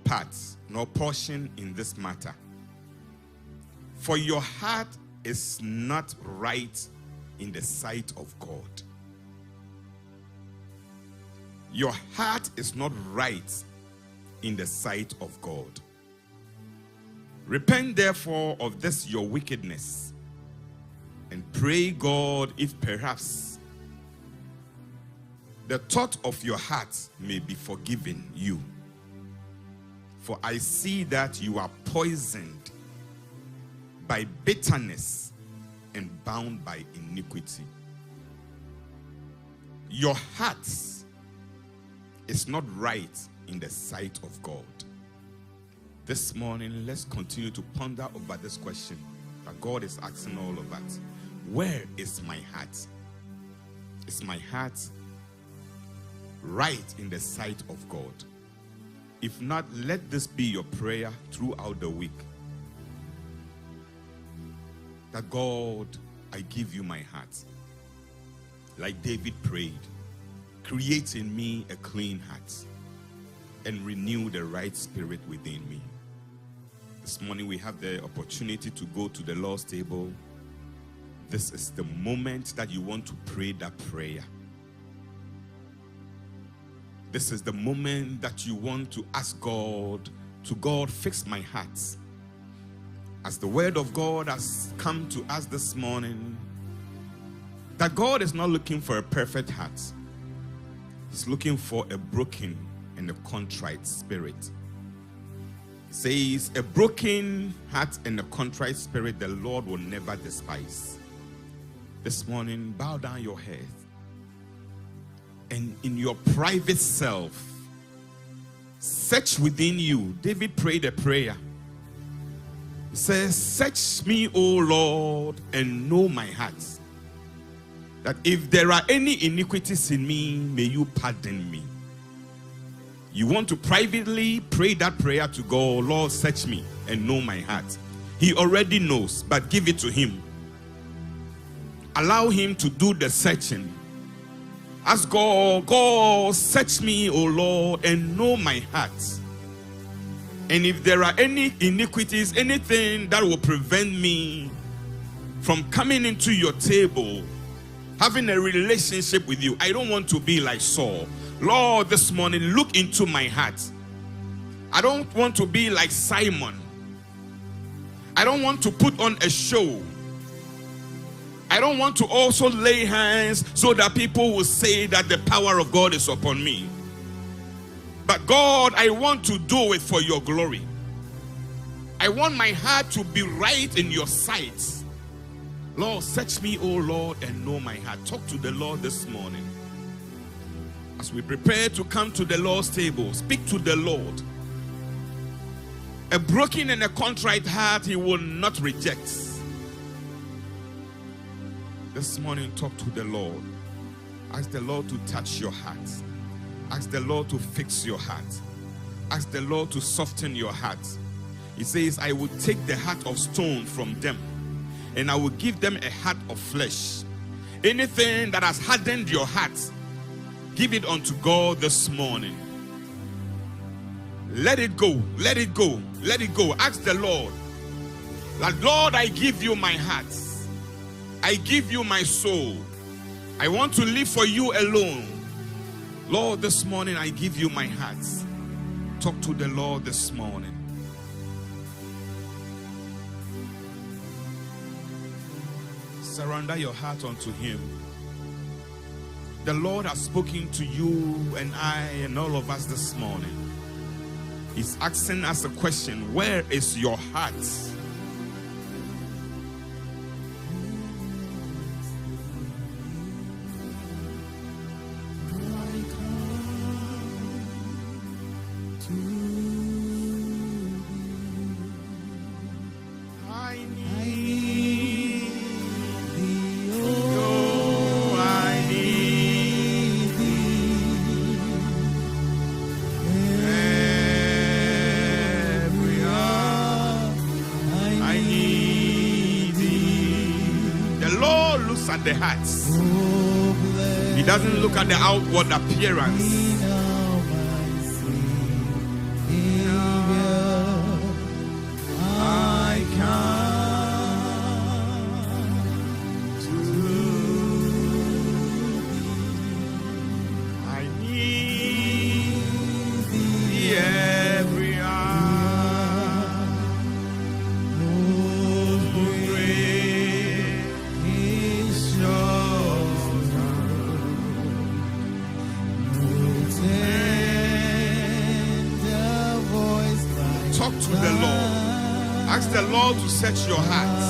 part nor portion in this matter, for your heart is not right in the sight of God. Your heart is not right in the sight of God. Repent therefore of this your wickedness, and pray God if perhaps the thought of your heart may be forgiven you. For I see that you are poisoned by bitterness and bound by iniquity. Your heart is not right in the sight of God. This morning, let's continue to ponder over this question that God is asking all of us. Where is my heart? Is my heart right in the sight of God? If not, let this be your prayer throughout the week. That God, I give you my heart. Like David prayed, create in me a clean heart and renew the right spirit within me. This morning we have the opportunity to go to the Lord's table. This is the moment that you want to pray that prayer. This is the moment that you want to ask God, fix my heart. As the word of God has come to us this morning, that God is not looking for a perfect heart. He's looking for a broken and a contrite spirit. He says, a broken heart and a contrite spirit the Lord will never despise. This morning, bow down your head. And in your private self, search within you. David prayed a prayer. He says, search me, O Lord, and know my heart. That if there are any iniquities in me, may you pardon me. You want to privately pray that prayer to God. Lord, search me and know my heart. He already knows, but give it to him. Allow him to do the searching. Ask God, search me, O Lord, and know my heart. And if there are any iniquities, anything that will prevent me from coming into your table, having a relationship with you, I don't want to be like Saul. Lord, this morning, look into my heart. I don't want to be like Simon. I don't want to put on a show. I don't want to also lay hands so that people will say that the power of God is upon me. But God, I want to do it for your glory. I want my heart to be right in your sight. Lord, search me, O Lord, and know my heart. Talk to the Lord this morning. As we prepare to come to the Lord's table, speak to the Lord. A broken and a contrite heart he will not reject. This morning, talk to the Lord. Ask the Lord to touch your heart. Ask the Lord to fix your heart. Ask the Lord to soften your heart. He says, I will take the heart of stone from them, and I will give them a heart of flesh. Anything that has hardened your heart, give it unto God this morning. Let it go. Let it go. Let it go. Ask the Lord. Like, Lord, I give you my heart. I give you my soul. I want to live for you alone. Lord, this morning I give you my heart. Talk to the Lord this morning. Surrender your heart unto him. The Lord has spoken to you and I and all of us this morning. He's asking us a question. Where is your heart? At the hearts. He doesn't look at the outward appearance. I come to I need thee every hour. Talk to the Lord. Ask the Lord to search your hearts.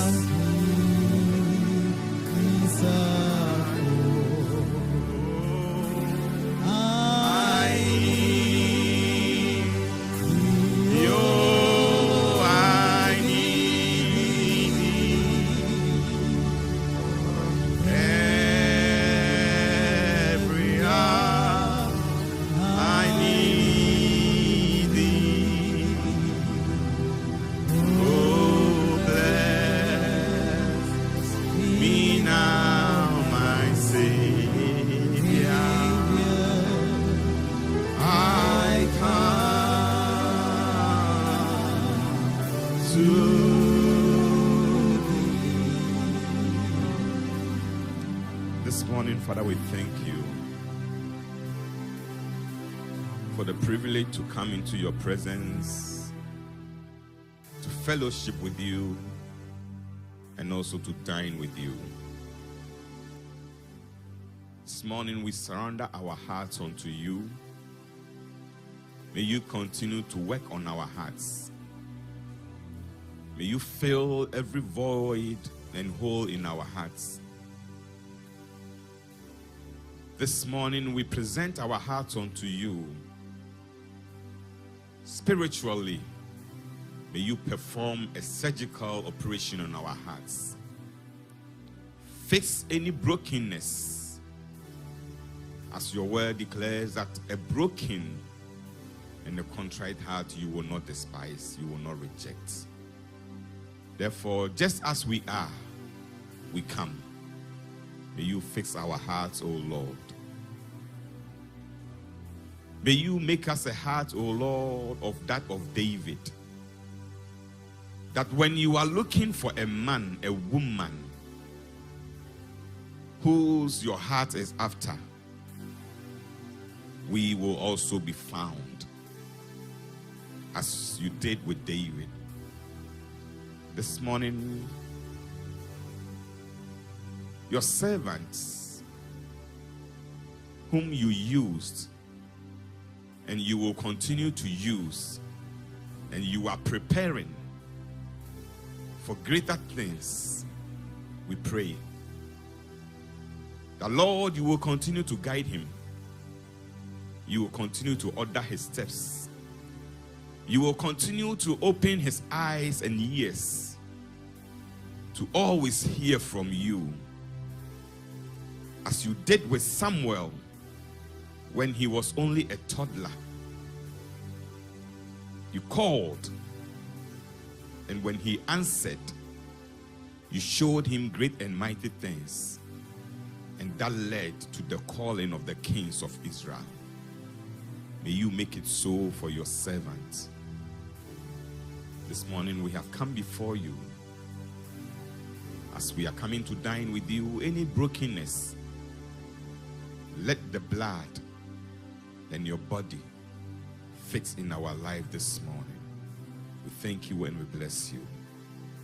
This morning, Father, we thank you for the privilege to come into your presence, to fellowship with you, and also to dine with you. This morning, we surrender our hearts unto you. May you continue to work on our hearts. May you fill every void and hole in our hearts. This morning, we present our hearts unto you. Spiritually, may you perform a surgical operation on our hearts. Fix any brokenness. As your word declares that a broken and a contrite heart you will not despise, you will not reject. Therefore, just as we are, we come. May you fix our hearts, O Lord. May you make us a heart, O Lord, of that of David. That when you are looking for a man, a woman, whose your heart is after, we will also be found, as you did with David. This morning, your servants, whom you used, and you will continue to use, and you are preparing for greater things, we pray that, Lord, you will continue to guide him. You will continue to order his steps. You will continue to open his eyes and ears to always hear from you, as you did with Samuel when he was only a toddler. You called, and when he answered, you showed him great and mighty things, and that led to the calling of the kings of Israel. May you make it so for your servants. This morning we have come before you as we are coming to dine with you, any brokenness, let the blood and your body fit in our life this morning. We thank you and we bless you.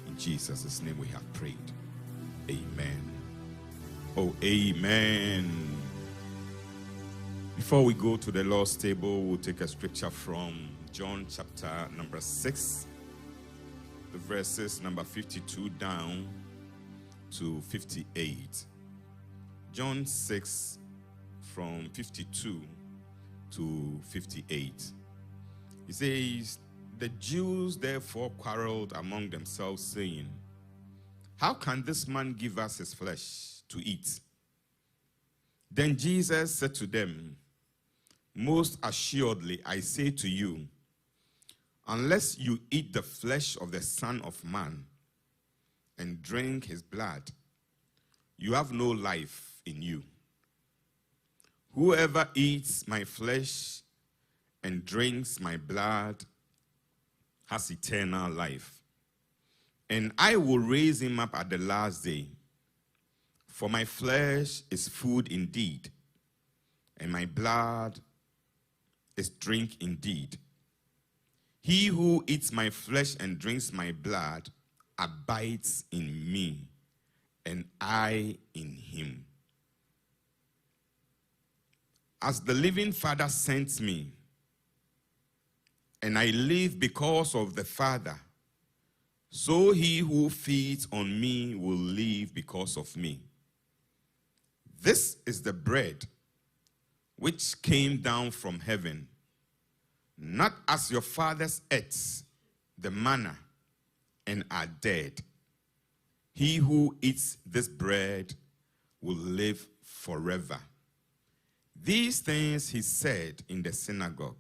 In Jesus' name we have prayed. Amen. Oh, amen. Before we go to the Lord's table, we'll take a scripture from John chapter number 6, the verses number 52 down to 58. John 6 from 52 to 58. He says, the Jews therefore quarreled among themselves, saying, how can this man give us his flesh to eat? Then Jesus said to them, most assuredly I say to you, unless you eat the flesh of the Son of Man and drink his blood, you have no life in you. Whoever eats my flesh and drinks my blood has eternal life, and I will raise him up at the last day. For my flesh is food indeed, and my blood is drink indeed. He who eats my flesh and drinks my blood abides in me, and I in him. As the living Father sent me, and I live because of the Father, so he who feeds on me will live because of me. This is the bread which came down from heaven, not as your fathers ate the manna and are dead. He who eats this bread will live forever. These things he said in the synagogue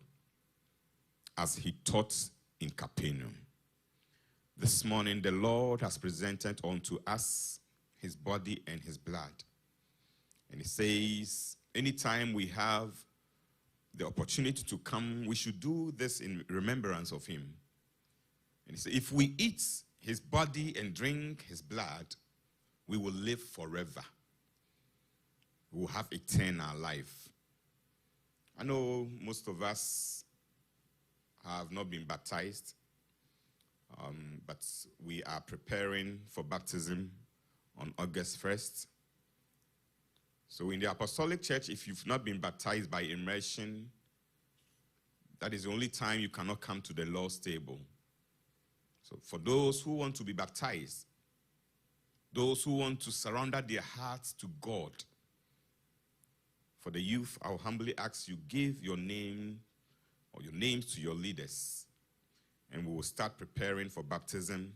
as he taught in Capernaum. This morning the Lord has presented unto us his body and his blood. And he says, anytime we have the opportunity to come, we should do this in remembrance of him. And he said, if we eat his body and drink his blood, we will live forever. We will have eternal life. I know most of us have not been baptized, but we are preparing for baptism on August 1st. So in the Apostolic Church, if you've not been baptized by immersion, that is the only time you cannot come to the Lord's table. So for those who want to be baptized, those who want to surrender their hearts to God, for the youth, I'll humbly ask you, give your name or your names to your leaders, and we will start preparing for baptism.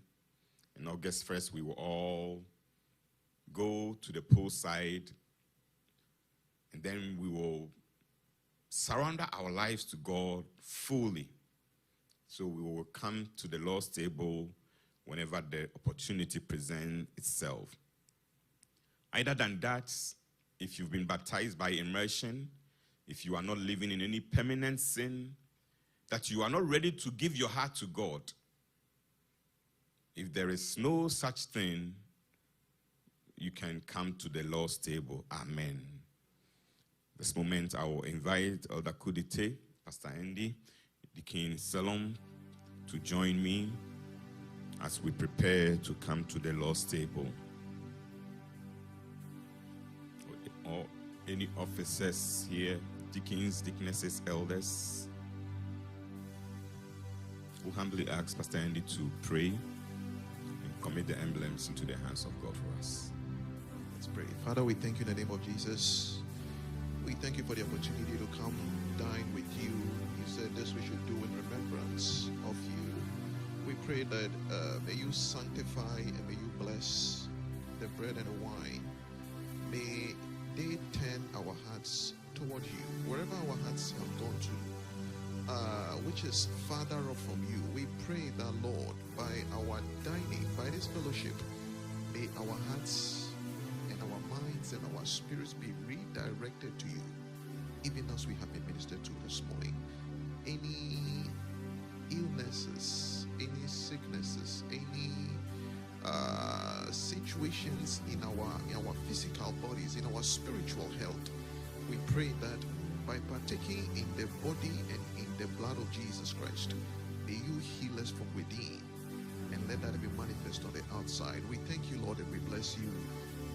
On August 1st, we will all go to the poolside, and then we will surrender our lives to God fully. So we will come to the Lord's table whenever the opportunity presents itself. Other than that, if you've been baptized by immersion, if you are not living in any permanent sin, that you are not ready to give your heart to God, if there is no such thing, you can come to the Lord's table. Amen. This moment, I will invite Elder Kudite, Pastor Andy, Deacon Salom, to join me as we prepare to come to the Lord's table. Or any officers here, deacons, deaconesses, elders, we'll humbly ask Pastor Andy to pray and commit the emblems into the hands of God for us. Let's pray. Father, we thank you in the name of Jesus. We thank you for the opportunity to come dine with you. You said this we should do in remembrance of you. We pray that may you sanctify and may you bless the bread and the wine. May they turn our hearts toward you, wherever our hearts have gone to, which is farther off from you. We pray that, Lord, by our dining, by this fellowship, may our hearts and our minds and our spirits be redirected to you, even as we have been ministered to this morning. Any illnesses, any sicknesses, any situations in our physical bodies, in our spiritual health. We pray that by partaking in the body and in the blood of Jesus Christ, may you heal us from within and let that be manifest on the outside. We thank you, Lord, and we bless you.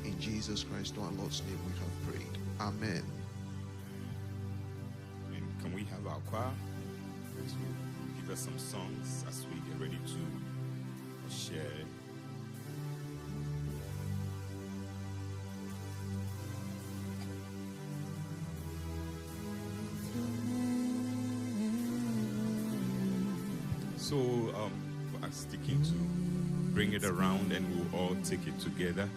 In Jesus Christ, our Lord's name, we have prayed. Amen. And can we have our choir to give us some songs as we get ready to share? So I'm sticking to bring it around and we'll all take it together.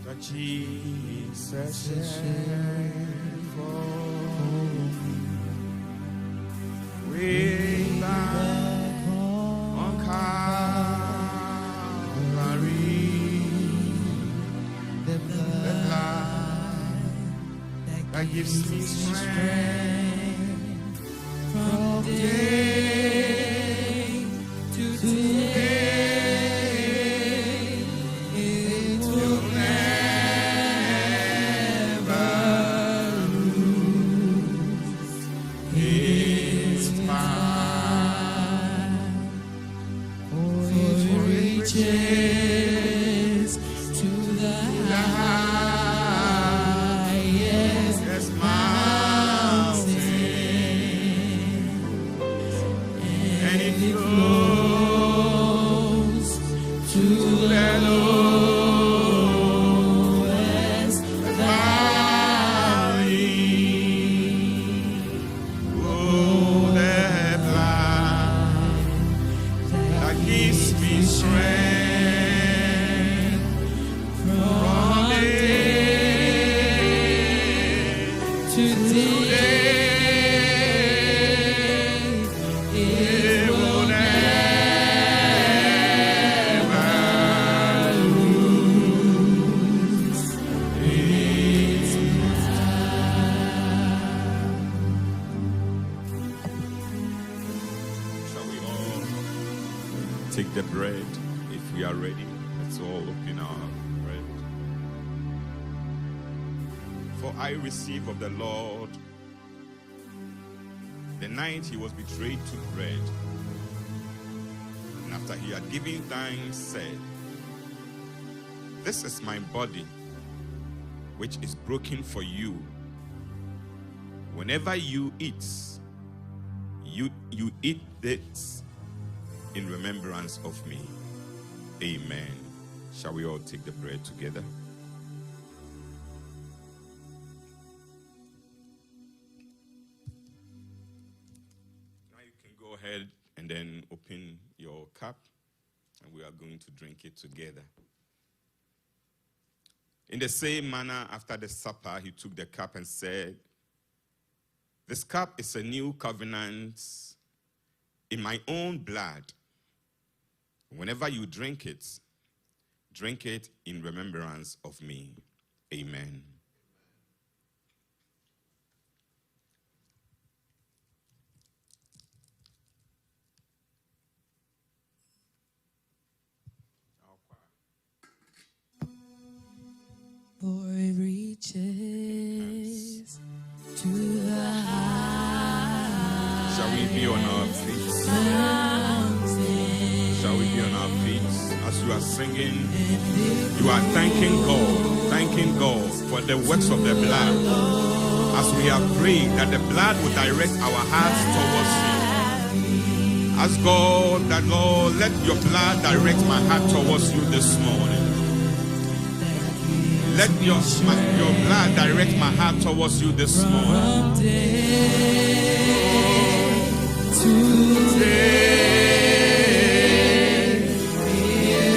That Jesus shed for me way back on Calvary, the blood that gives me strength from day to day. It will never lose its power, for it reaches to the highest mountain, and it flows to the lowest valley. Oh, the blood that gives me strength from day to day. It will never lose its power. Shall we all take the bread? If we are ready, let's all open our bread. For I receive of the Lord, the night he was betrayed, took bread, and after he had given thanks, said, "This is my body, which is broken for you. Whenever you eat, you eat this in remembrance of me." Amen. Shall we all take the bread together? Now you can go ahead and then open your cup, and we are going to drink it together. In the same manner, after the supper, he took the cup and said, "This cup is a new covenant in my own blood. Whenever you drink it in remembrance of me." Amen. For it reaches to the high. Shall we be on our feet? Shall we be on our feet? As you are singing, you are thanking God for the works of the blood. As we have prayed that the blood will direct our hearts towards you. Ask God that, Lord, let your blood direct my heart towards you this morning. Let your blood direct my heart towards you this morning.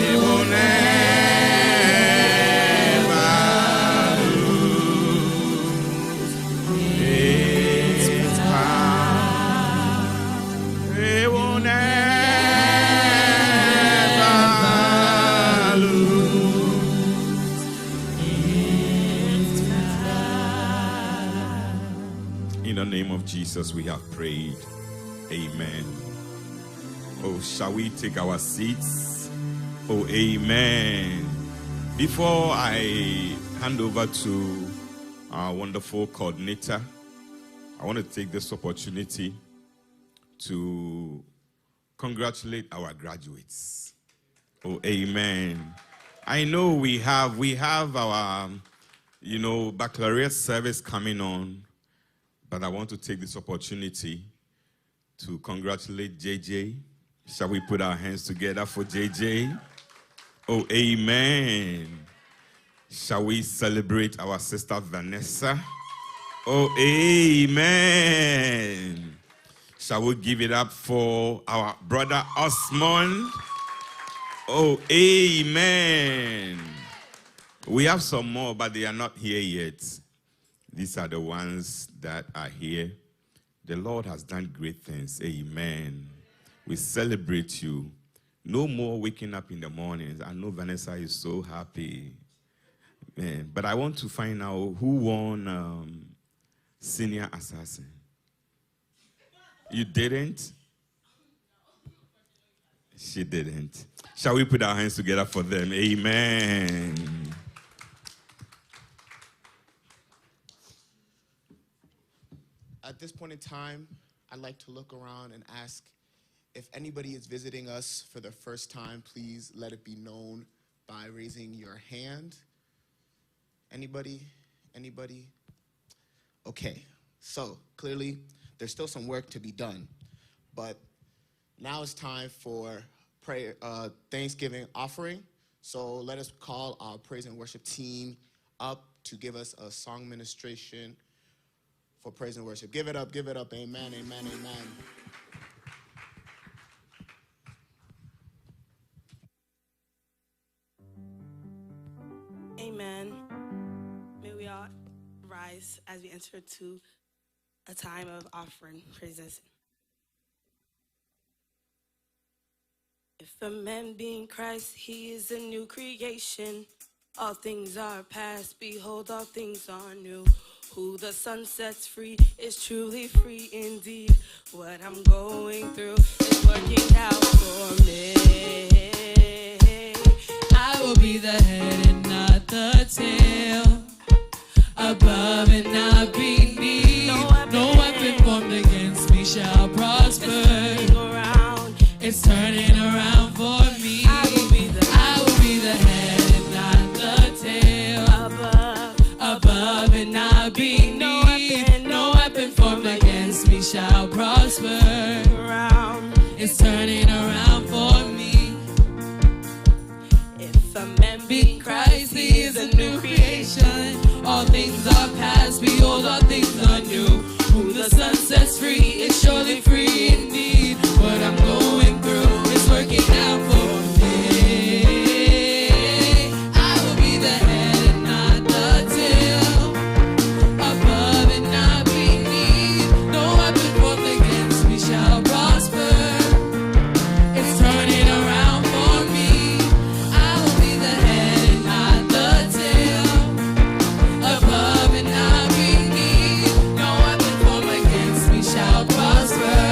It will never lose its power. It will never lose its power. In the name of Jesus, we have prayed. Amen. Oh, shall we take our seats? Oh, amen. Before I hand over to our wonderful coordinator, I want to take this opportunity to congratulate our graduates. Oh, amen. I know we have our, baccalaureate service coming on, but I want to take this opportunity to congratulate JJ. Shall we put our hands together for JJ? Oh, amen. Shall we celebrate our sister Vanessa? Oh, amen. Shall we give it up for our brother Osmond? Oh, amen. We have some more, but they are not here yet. These are the ones that are here. The Lord has done great things. Amen. We celebrate you. No more waking up in the mornings. I know Vanessa is so happy. Man, but I want to find out who won Senior Assassin. You didn't? She didn't. Shall we put our hands together for them? Amen. At this point in time, I'd like to look around and ask if anybody is visiting us for the first time, please let it be known by raising your hand. Anybody? Anybody? Okay, so clearly there's still some work to be done, but now it's time for prayer, Thanksgiving offering. So let us call our praise and worship team up to give us a song ministration for praise and worship. Give it up, amen, amen, amen. Amen. May we all rise as we enter to a time of offering praises. If a man be in Christ, he is a new creation. All things are past, behold, all things are new. Who the sun sets free is truly free indeed. What I'm going through is working out for me. I will be the head and not the tail, above and not beneath. No weapon formed against me shall prosper. It's turning around for me. I will be the head and not the tail, above and not beneath. No weapon formed against me shall prosper. It's turning around for me. If a man be in Christ, he is a new creation. All things are past, behold, all things are new. Who the sun sets free is surely free indeed. What I'm going through is working out for me. I will be the head and not the tail, above and not beneath. No weapon formed against me shall prosper. It's turning around for me. I will be the head and not the tail, above and not beneath. No weapon formed against me shall prosper.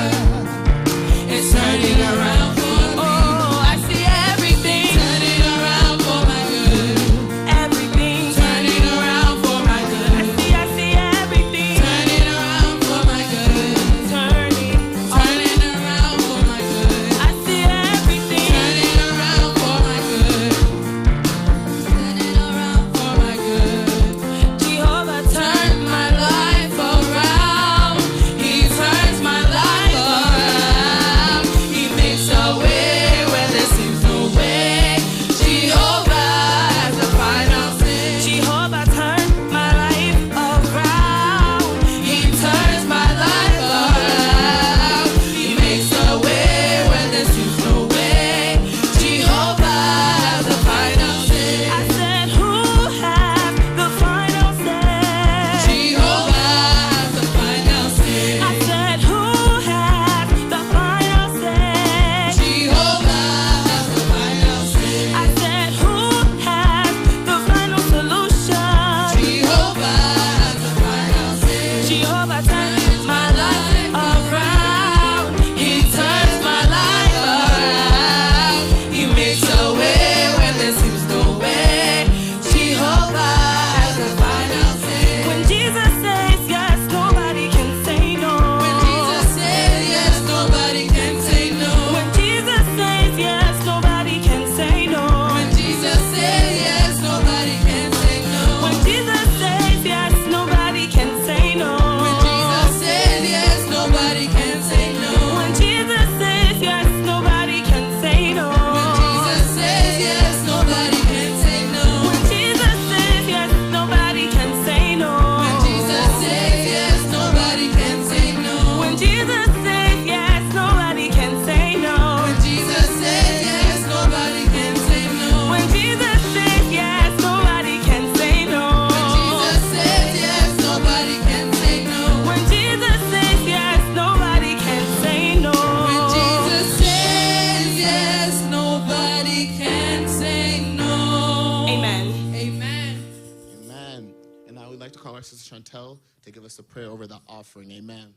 we'd like to call our sister Chantel to give us a prayer over the offering. Amen.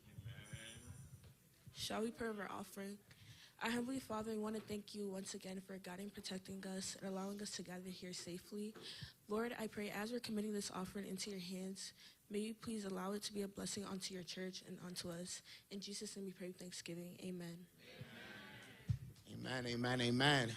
Shall we pray over our offering? Our Heavenly Father, we want to thank you once again for guiding, protecting us, and allowing us to gather here safely. Lord, I pray as we're committing this offering into your hands, may you please allow it to be a blessing onto your church and onto us. In Jesus' name we pray with thanksgiving. Amen. Amen, amen, amen.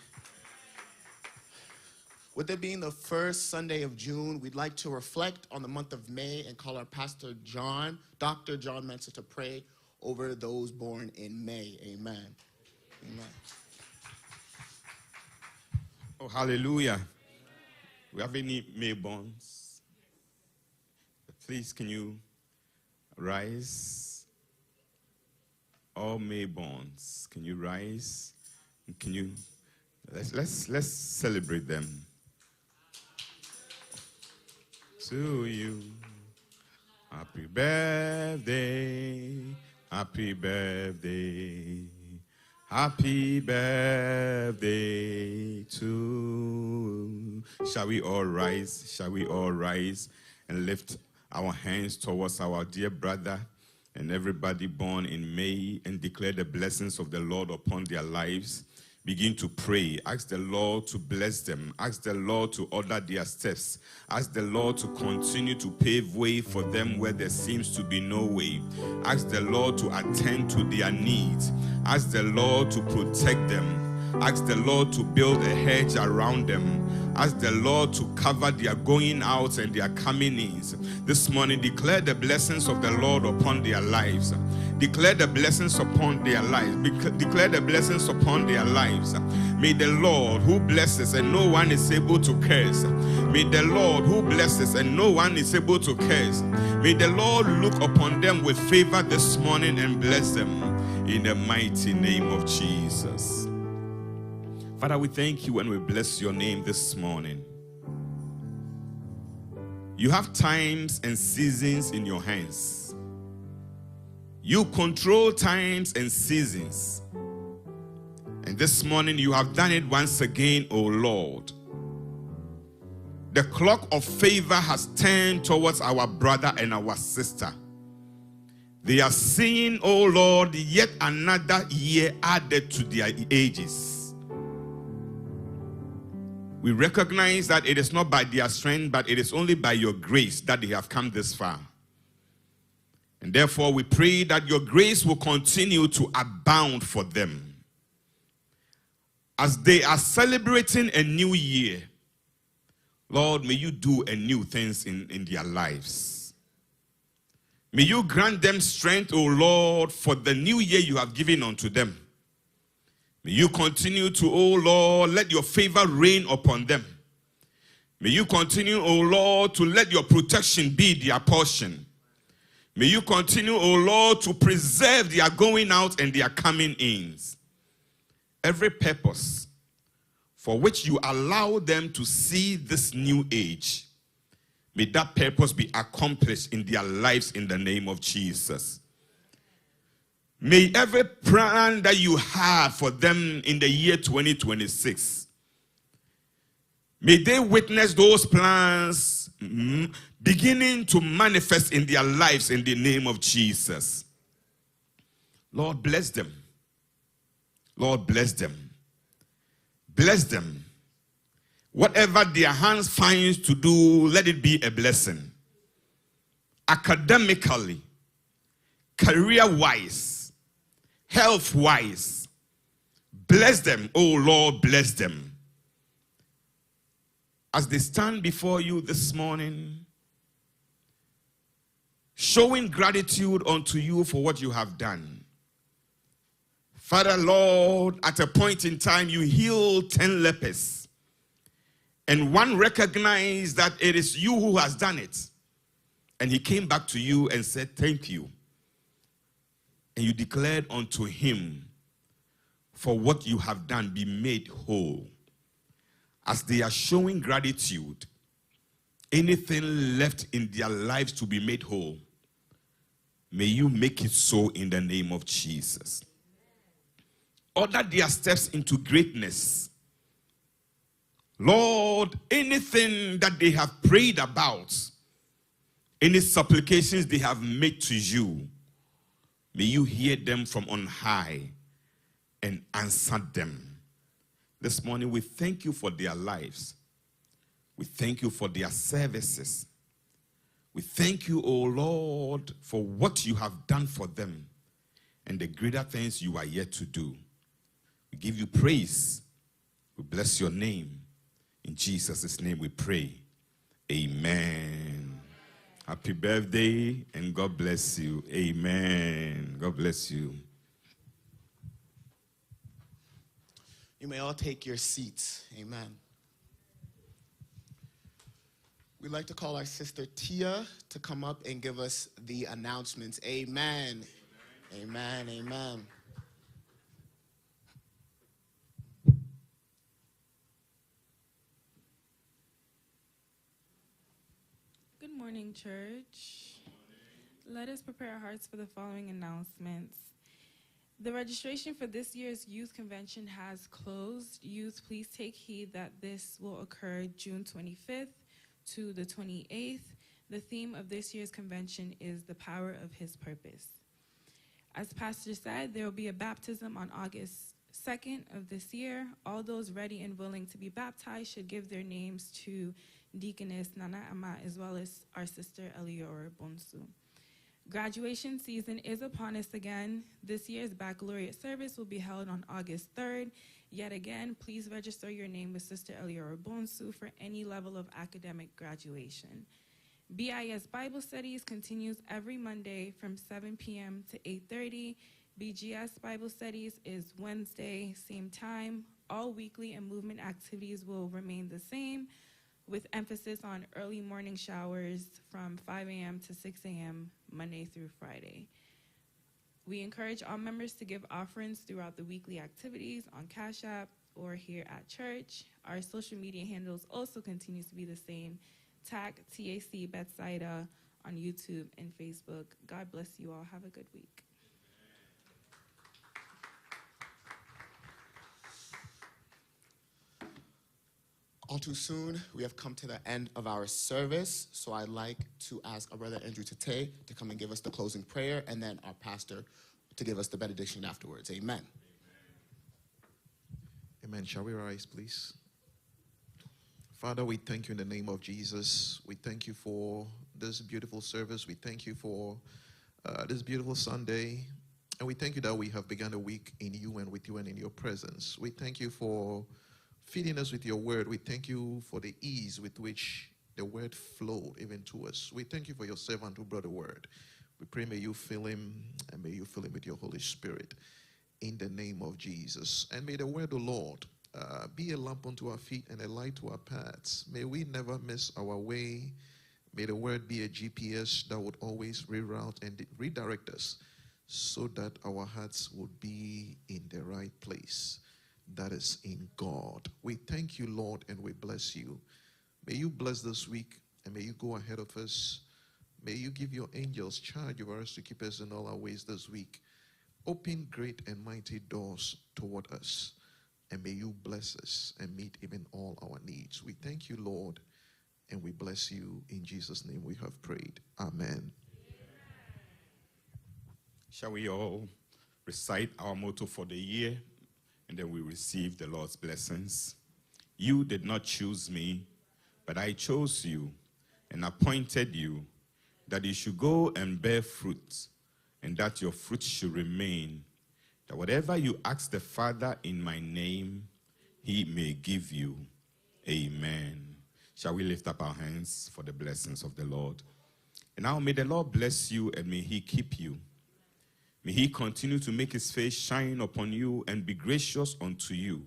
With it being the first Sunday of June, we'd like to reflect on the month of May and call our Pastor John, Dr. John Mensa, to pray over those born in May. Amen. Amen. Oh, hallelujah. We have any Mayborns? Please, can you rise? All Mayborns, can you rise? Can you let's celebrate them. To you, happy birthday, happy birthday, happy birthday to. Shall we all rise? Shall we all rise and lift our hands towards our dear brother and everybody born in May and declare the blessings of the Lord upon their lives? Begin to pray. Ask the Lord to bless them. Ask the Lord to order their steps. Ask the Lord to continue to pave way for them where there seems to be no way. Ask the Lord to attend to their needs. Ask the Lord to protect them. Ask the Lord to build a hedge around them. Ask the Lord to cover their going out and their coming ins. This morning, declare the blessings of the Lord upon their lives. Declare the blessings upon their lives. Declare the blessings upon their lives. May the Lord who blesses and no one is able to curse. May the Lord who blesses and no one is able to curse. May the Lord look upon them with favor this morning and bless them in the mighty name of Jesus. Father, we thank you and we bless your name this morning. You have times and seasons in your hands. You control times and seasons. And this morning you have done it once again, O Lord. The clock of favor has turned towards our brother and our sister. They are seeing, O Lord, yet another year added to their ages. We recognize that it is not by their strength, but it is only by your grace that they have come this far. And therefore, we pray that your grace will continue to abound for them. As they are celebrating a new year, Lord, may you do a new things in their lives. May you grant them strength, O Lord, for the new year you have given unto them. May you continue to, O Lord, let your favor reign upon them. May you continue, O Lord, to let your protection be their portion. May you continue, O Lord, to preserve their going out and their coming ins. Every purpose for which you allow them to see this new age, may that purpose be accomplished in their lives in the name of Jesus. May every plan that you have for them in the year 2026, may they witness those plans beginning to manifest in their lives in the name of Jesus. Lord, bless them. Lord, bless them. Bless them. Whatever their hands finds to do, let it be a blessing. Academically, career-wise, health-wise, bless them, oh Lord, bless them. As they stand before you this morning, showing gratitude unto you for what you have done. Father, Lord, at a point in time, you healed 10 lepers. And one recognized that it is you who has done it. And he came back to you and said, thank you. And you declared unto him, for what you have done, be made whole. As they are showing gratitude, anything left in their lives to be made whole, may you make it so in the name of Jesus. Order their steps into greatness. Lord, anything that they have prayed about, Any supplications they have made to you, may you hear them from on high and answer them. This morning, we thank you for their lives. We thank you for their services. We thank you, O Lord, for what you have done for them and the greater things you are yet to do. We give you praise. We bless your name. In Jesus' name we pray. Amen. Happy birthday and God bless you. Amen. God bless you. You may all take your seats. Amen. We'd like to call our sister Tia to come up and give us the announcements. Amen. Amen. Amen. Good morning, church. Let us prepare our hearts for the following announcements. The registration for this year's youth convention has closed. Youth, please take heed that this will occur June 25th to the 28th. The theme of this year's convention is the power of his purpose. As Pastor said, there will be a baptism on August 2nd of this year. All those ready and willing to be baptized should give their names to Deaconess Nana Ama as well as our sister Eliora Bonsu. Graduation season is upon us again. This year's baccalaureate service will be held on August 3rd. Yet again, please register your name with Sister Eliora Bonsu for any level of academic graduation. BIS Bible Studies continues every Monday from 7 p.m. to 8:30. BGS Bible Studies is Wednesday, same time. All weekly and movement activities will remain the same, with emphasis on early morning showers from 5 a.m. to 6 a.m. Monday through Friday. We encourage all members to give offerings throughout the weekly activities on Cash App or here at church. Our social media handles also continues to be the same. Tag TAC Bethsaida on YouTube and Facebook. God bless you all. Have a good week. All too soon, we have come to the end of our service, so I'd like to ask our brother Andrew Tate to come and give us the closing prayer, and then our pastor to give us the benediction afterwards. Amen. Amen. Shall we rise, please? Father, we thank you in the name of Jesus. We thank you for this beautiful service. We thank you for this beautiful Sunday. And we thank you that we have begun a week in you and with you and in your presence. We thank you for feeding us with your word. We thank you for the ease with which the word flowed even to us. We thank you for your servant who brought the word. We pray may you fill him and may you fill him with your Holy Spirit in the name of Jesus. And may the word of the Lord be a lamp unto our feet and a light to our paths. May we never miss our way. May the word be a GPS that would always reroute and redirect us so that our hearts would be in the right place. That is in God. We thank you, Lord, and we bless you. May you bless this week, and may you go ahead of us. May you give your angels charge over us to keep us in all our ways this week. Open great and mighty doors toward us, and may you bless us and meet even all our needs. We thank you, Lord, and we bless you. In Jesus' name we have prayed. Amen. Shall we all recite our motto for the year? And then we receive the Lord's blessings. You did not choose me, but I chose you and appointed you that you should go and bear fruit, and that your fruit should remain, that whatever you ask the Father in my name, he may give you. Amen. Shall we lift up our hands for the blessings of the Lord? And now may the Lord bless you and may he keep you. May he continue to make his face shine upon you and be gracious unto you.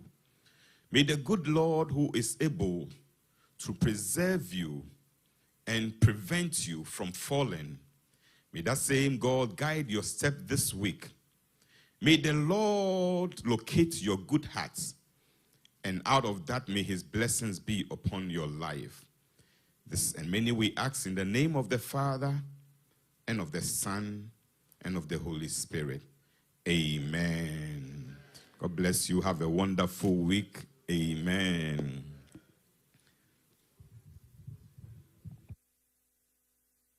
May the good Lord, who is able to preserve you and prevent you from falling, may that same God guide your step this week. May the Lord locate your good hearts, and out of that may his blessings be upon your life. This and many we ask in the name of the Father and of the Son and of the Holy Spirit. Amen. God bless you. Have a wonderful week. Amen.